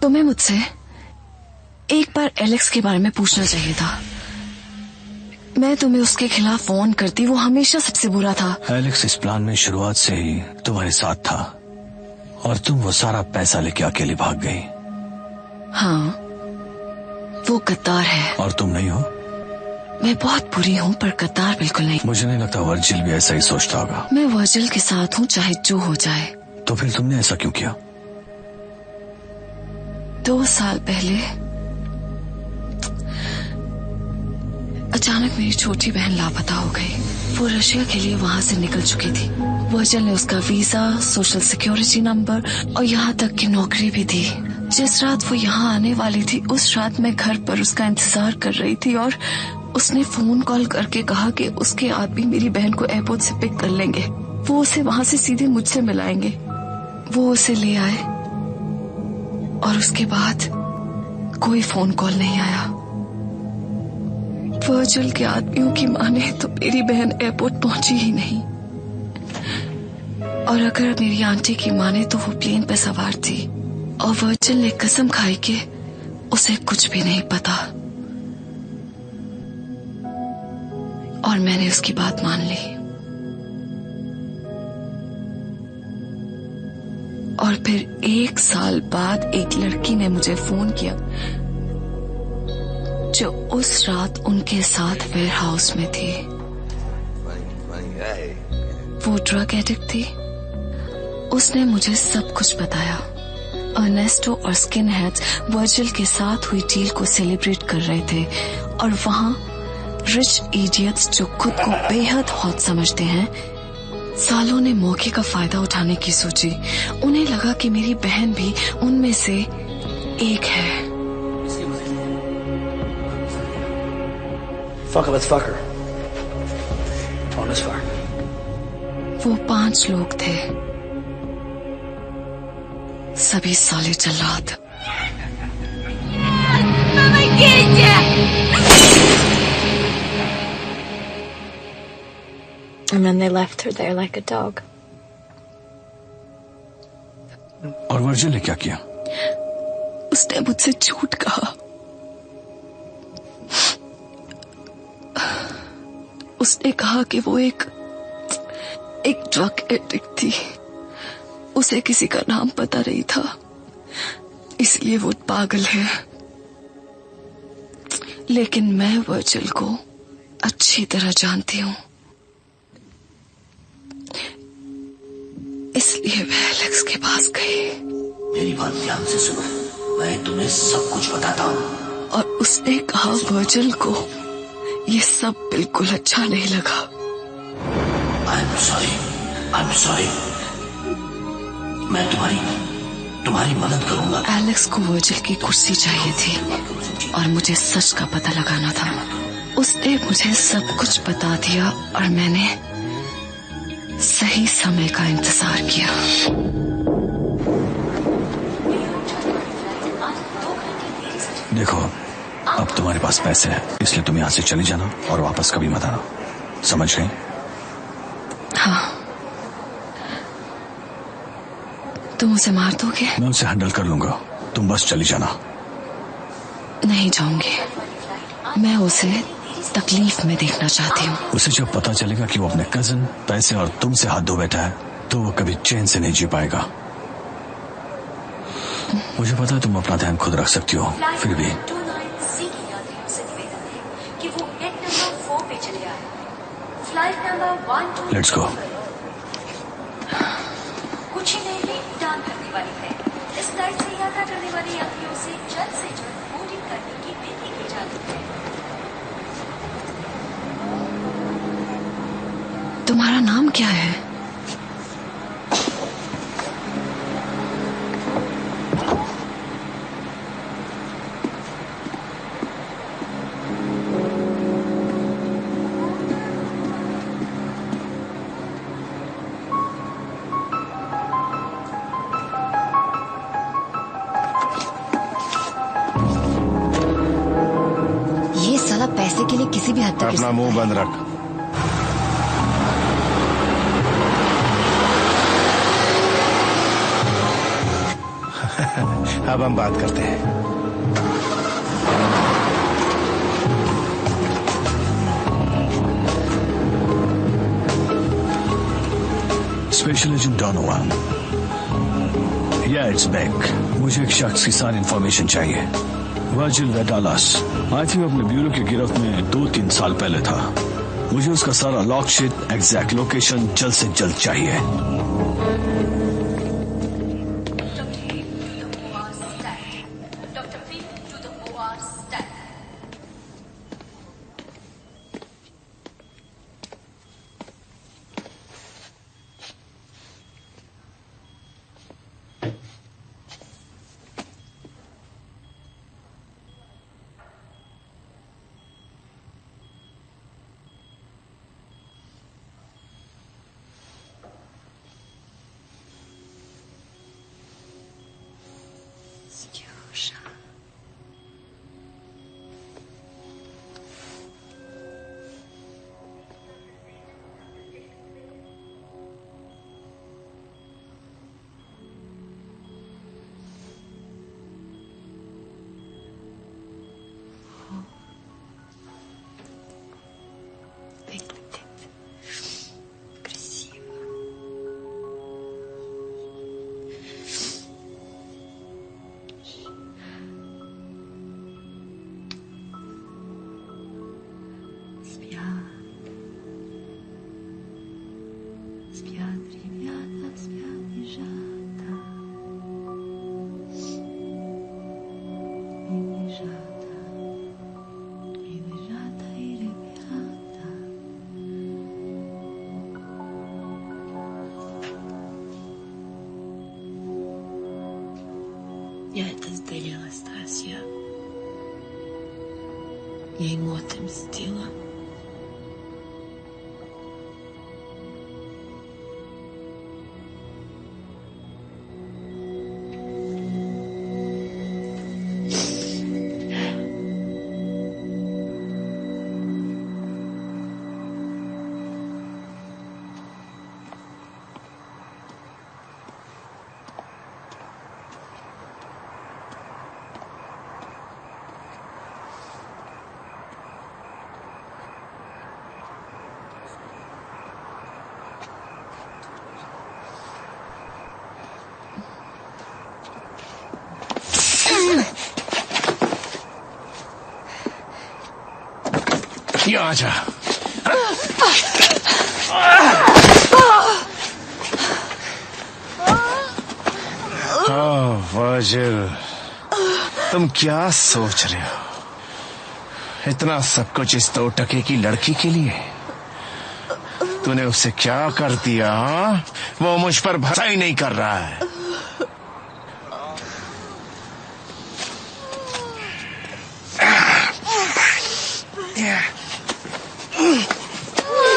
तुम्हें मुझसे एक बार एलेक्स के बारे में पूछना चाहिए था। मैं तुम्हें उसके खिलाफ फोन करती, वो हमेशा सबसे बुरा था। एलेक्स इस प्लान में शुरुआत से ही तुम्हारे साथ था और तुम वो सारा पैसा लेके अकेली भाग गई। हाँ, वो गद्दार है। और तुम नहीं हो? मैं बहुत बुरी हूँ पर गद्दार बिल्कुल नहीं। मुझे नहीं लगता वर्जिल भी ऐसा ही सोचता होगा। मैं वर्जिल के साथ हूँ चाहे जो हो जाए। तो फिर तुमने ऐसा क्यों किया? 2 साल पहले अचानक मेरी छोटी बहन लापता हो गई। वो रशिया के लिए वहां से निकल चुकी थी। वर्जिल ने उसका वीजा, सोशल सिक्योरिटी नंबर और यहाँ तक की नौकरी भी दी। जिस रात वो यहाँ आने वाली थी उस रात मैं घर पर उसका इंतजार कर रही थी और उसने फोन कॉल करके कहा कि उसके आदमी मेरी बहन को एयरपोर्ट से पिक कर लेंगे। वो उसे वहां से सीधे मुझसे मिलाएंगे। वो उसे ले आए और उसके बाद कोई फोन कॉल नहीं आया। वर्जिल के आदमियों की माने तो मेरी बहन एयरपोर्ट पहुंची ही नहीं, और अगर मेरी आंटी की माने तो वो प्लेन पे सवार थी और वर्जिल ने कसम खाई कि उसे कुछ भी नहीं पता, और मैंने उसकी बात मान ली। और फिर 1 साल बाद एक लड़की ने मुझे फोन किया जो उस रात उनके साथ वेयर हाउस में थी। वो ड्रग एडिक्ट थी। उसने मुझे सब कुछ बताया। अर्नेस्टो और स्किन हेड्स वर्जिल के साथ हुई डील को सेलिब्रेट कर रहे थे और वहां रिच इडियट्स जो खुद को बेहद हॉट समझते हैं सालों ने मौके का फायदा उठाने की सोची। उन्हें लगा कि मेरी बहन भी उनमें से एक है। वो 5 लोग थे, सभी साले जल्लाद। And then they left her there like a dog. और वर्जिल ने क्या किया? उसने मुझसे झूठ कहा। उसने कहा कि वो एक ड्रग एडिक्ट थी। उसे किसी का नाम पता नहीं था, इसलिए वो पागल है। लेकिन मैं वर्जिल को अच्छी तरह जानती हूँ, इसलिए मैं एलेक्स के पास गई। मेरी बात ध्यान से सुनो, मैं तुम्हें सब कुछ बताता हूँ। और उसने कहा वर्जिल को ये सब बिल्कुल अच्छा नहीं लगा। I'm sorry। मैं तुम्हारी मदद करूंगा। एलेक्स को वर्जिल की कुर्सी चाहिए थी और मुझे सच का पता लगाना था। उसने मुझे सब कुछ बता दिया और मैंने सही समय का इंतजार किया। देखो, अब तुम्हारे पास पैसे हैं, इसलिए तुम यहाँ से चली जाना और वापस कभी मत आना, समझ गई? हाँ। तुम उसे मार दोगे? मैं उसे हैंडल कर लूंगा, तुम बस चली जाना। नहीं जाऊंगी, मैं उसे तकलीफ में देखना चाहती हूँ। उसे जब पता चलेगा कि वो अपने कजन, पैसे और तुमसे हाथ धो बैठा है, तो वो कभी चैन से नहीं जी पाएगा। मुझे पता है तुम अपना ध्यान खुद रख सकती हो, फिर भी लेट्स गो। कुछ ही देर में उड़ान करने वाली है। इस फ्लाइट से यात्रा करने वाले यात्रियों से जल्द बोर्डिंग करने की विनती की जाती है। तुम्हारा नाम क्या है? ये साला पैसे के लिए किसी भी हद तक अपना मुंह बंद रख। अब हम बात करते हैं। स्पेशल एजेंट डोनोवान, या इट्स बैक। मुझे एक शख्स की सारी इंफॉर्मेशन चाहिए। वर्जिल वेडालास आई थिंक अपने ब्यूरो की गिरफ्त में 2-3 साल पहले था। मुझे उसका सारा लॉक शीट, एग्जैक्ट लोकेशन जल्द से जल्द चाहिए। Ей ему отомстила. यहाँ आ जा। वर्जिल, तुम क्या सोच रहे हो? इतना सब कुछ इस 2 टके की लड़की के लिए? तूने उसे क्या कर दिया? वो मुझ पर भरोसा ही नहीं कर रहा है।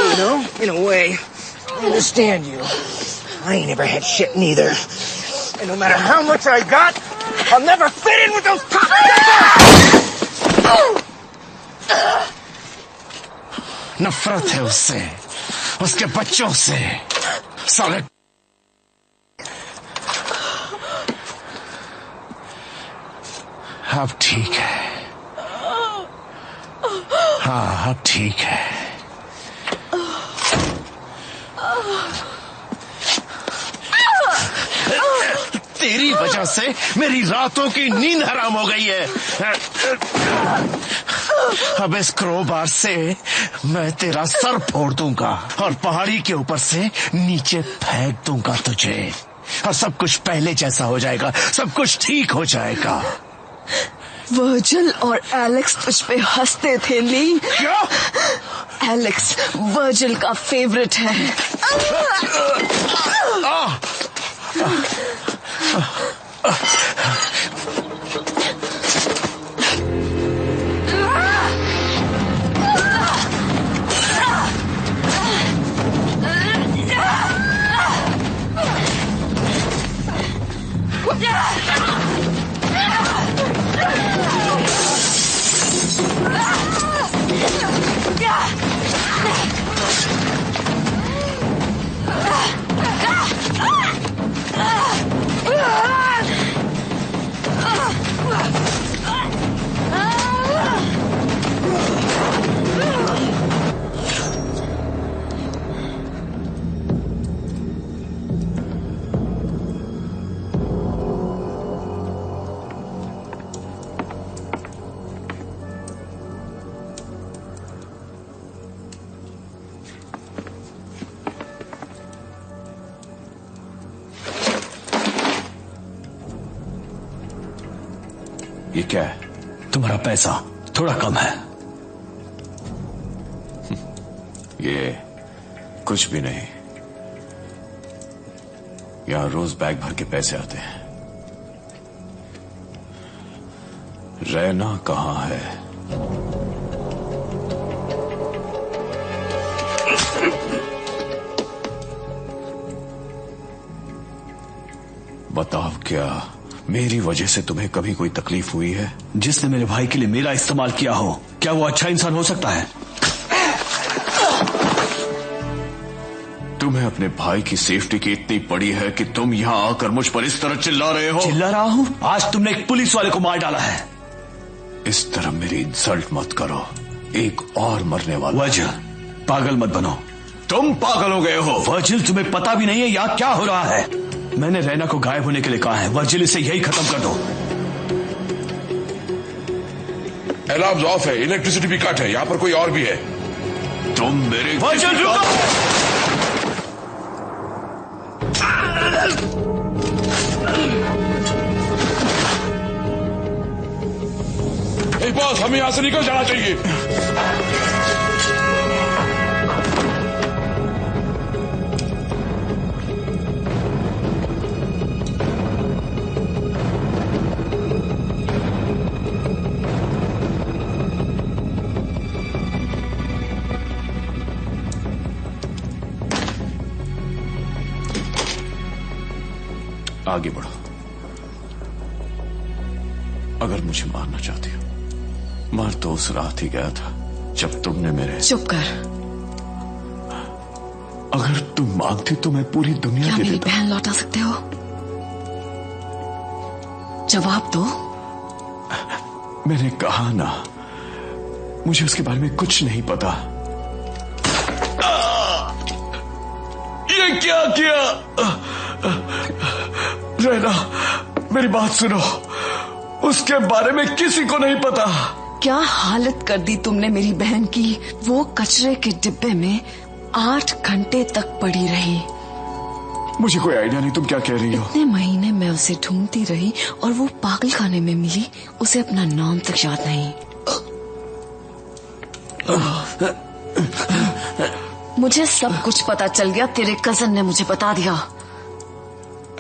You know, in a way, I understand you. I ain't never had shit neither. And no matter how much I got, I'll never fit in with those नफरत है उससे, उसके बच्चों से, साले। अब ठीक है। हाँ, अब ठीक है। तेरी वजह से मेरी रातों की नींद हराम हो गई है। अब इस क्रोबार से मैं तेरा सर फोड़ दूंगा और पहाड़ी के ऊपर से नीचे फेंक दूंगा तुझे, और सब कुछ पहले जैसा हो जाएगा, सब कुछ ठीक हो जाएगा। वर्जिल और एलेक्स तुझ पे हंसते थे ली। क्या? एलेक्स वर्जिल का फेवरेट है। ये क्या है? तुम्हारा पैसा थोड़ा कम है। ये कुछ भी नहीं। यहां रोज बैग भर के पैसे आते हैं। रहना कहां है? बताओ, क्या मेरी वजह से तुम्हें कभी कोई तकलीफ हुई है? जिसने मेरे भाई के लिए मेरा इस्तेमाल किया हो, क्या वो अच्छा इंसान हो सकता है? तुम्हें अपने भाई की सेफ्टी की इतनी पड़ी है कि तुम यहां आकर मुझ पर इस तरह चिल्ला रहे हो? चिल्ला रहा हूं? आज तुमने एक पुलिस वाले को मार डाला है। इस तरह मेरी इंसल्ट मत करो, एक और मरने वाला। वर्जिल, पागल मत बनो। तुम पागल हो गए हो। वर्जिल, तुम्हें पता भी नहीं है यहाँ क्या हो रहा है। मैंने रैना को गायब होने के लिए कहा है। वर्जिल, इसे यही खत्म कर दो। अलार्म ऑफ है, इलेक्ट्रिसिटी भी कट है, यहाँ पर कोई और भी है। तुम मेरे वर्जिल रुको! बॉस, हमें यहां से निकल जाना चाहिए। आगे बढ़ो। अगर मुझे मारना चाहती हो, मार तो उस रात ही गया था जब तुमने मेरे। चुप कर। अगर तुम मांगती तो मैं पूरी दुनिया क्या दे मेरी देता। बहन लौटा सकते हो? जवाब दो। मैंने कहा ना, मुझे उसके बारे में कुछ नहीं पता। ये क्या किया? रहना, मेरी बात सुनो, उसके बारे में किसी को नहीं पता। क्या हालत कर दी तुमने मेरी बहन की। वो कचरे के डिब्बे में 8 घंटे तक पड़ी रही। मुझे कोई आइडिया नहीं तुम क्या कह रही हो। इतने महीने मैं उसे ढूंढती रही और वो पागल खाने में मिली। उसे अपना नाम तक याद नहीं। मुझे सब कुछ पता चल गया। तेरे कजन ने मुझे बता दिया।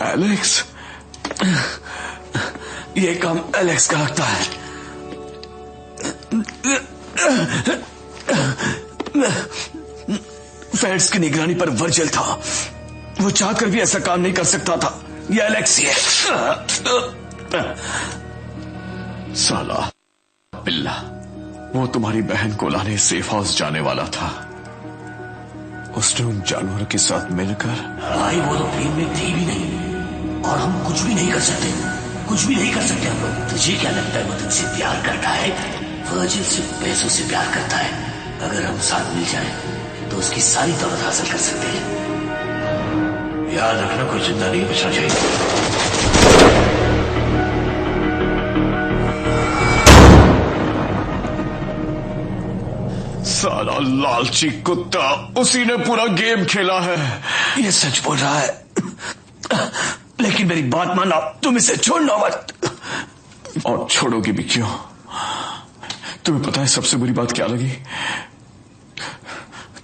एलेक्स? ये काम एलेक्स का लगता है। फेड्स की निगरानी पर वर्जिल था। वो चाहकर भी ऐसा काम नहीं कर सकता था। ये एलेक्स ही है। साला बिल्ला, वो तुम्हारी बहन को लाने सेफ हाउस जाने वाला था। उसने उन जानवरों के साथ मिलकर। भाई वो तो प्लेन में थी भी नहीं और हम कुछ भी नहीं कर सकते। कुछ भी नहीं कर सकते हम लोग। तुझे क्या लगता है वो तुझसे प्यार करता है? वर्जिल सिर्फ पैसों से प्यार करता है। अगर हम साथ मिल जाएं तो उसकी सारी दौलत हासिल कर सकते हैं। याद रखना, कोई जिंदा नहीं बचना चाहिए। साला लालची कुत्ता, उसी ने पूरा गेम खेला है। ये सच बोल रहा है, लेकिन मेरी बात मानना, तुम इसे छोड़ना मत। और छोड़ोगी भी क्यों? तुम्हें पता है सबसे बुरी बात क्या लगी?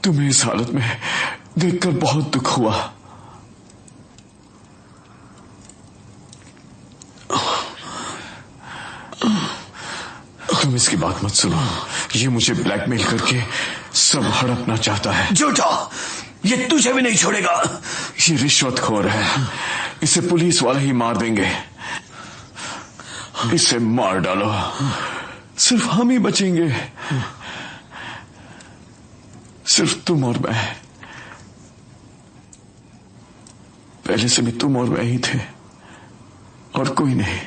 तुम्हें इस हालत में देखकर बहुत दुख हुआ। तुम इसकी बात मत सुनो। ये मुझे ब्लैकमेल करके सब हड़पना चाहता है। झूठा, ये तुझे भी नहीं छोड़ेगा। ये रिश्वतखोर है। इसे पुलिस वाले ही मार देंगे। इसे मार डालो, सिर्फ हम ही बचेंगे। सिर्फ तुम और मैं। पहले से भी तुम और मैं ही थे और कोई नहीं।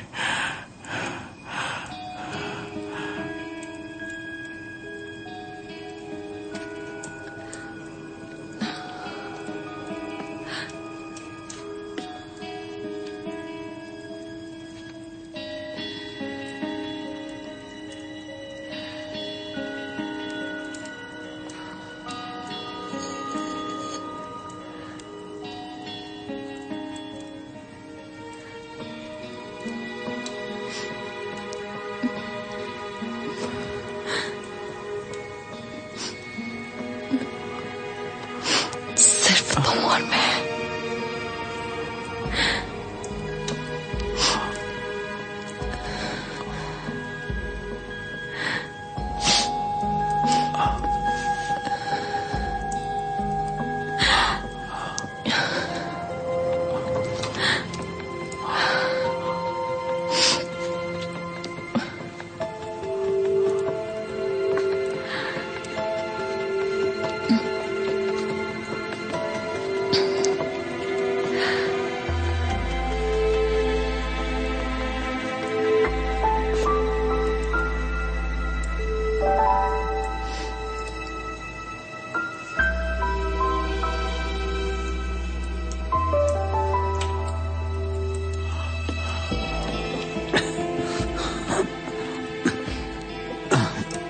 सिर्फ तुम और मैं।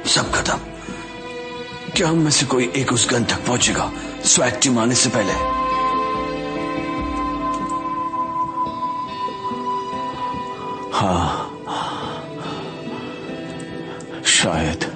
सब खत्म। क्या हम में से कोई एक उस गन तक पहुंचेगा स्वैग टीम आने से पहले? हाँ, शायद।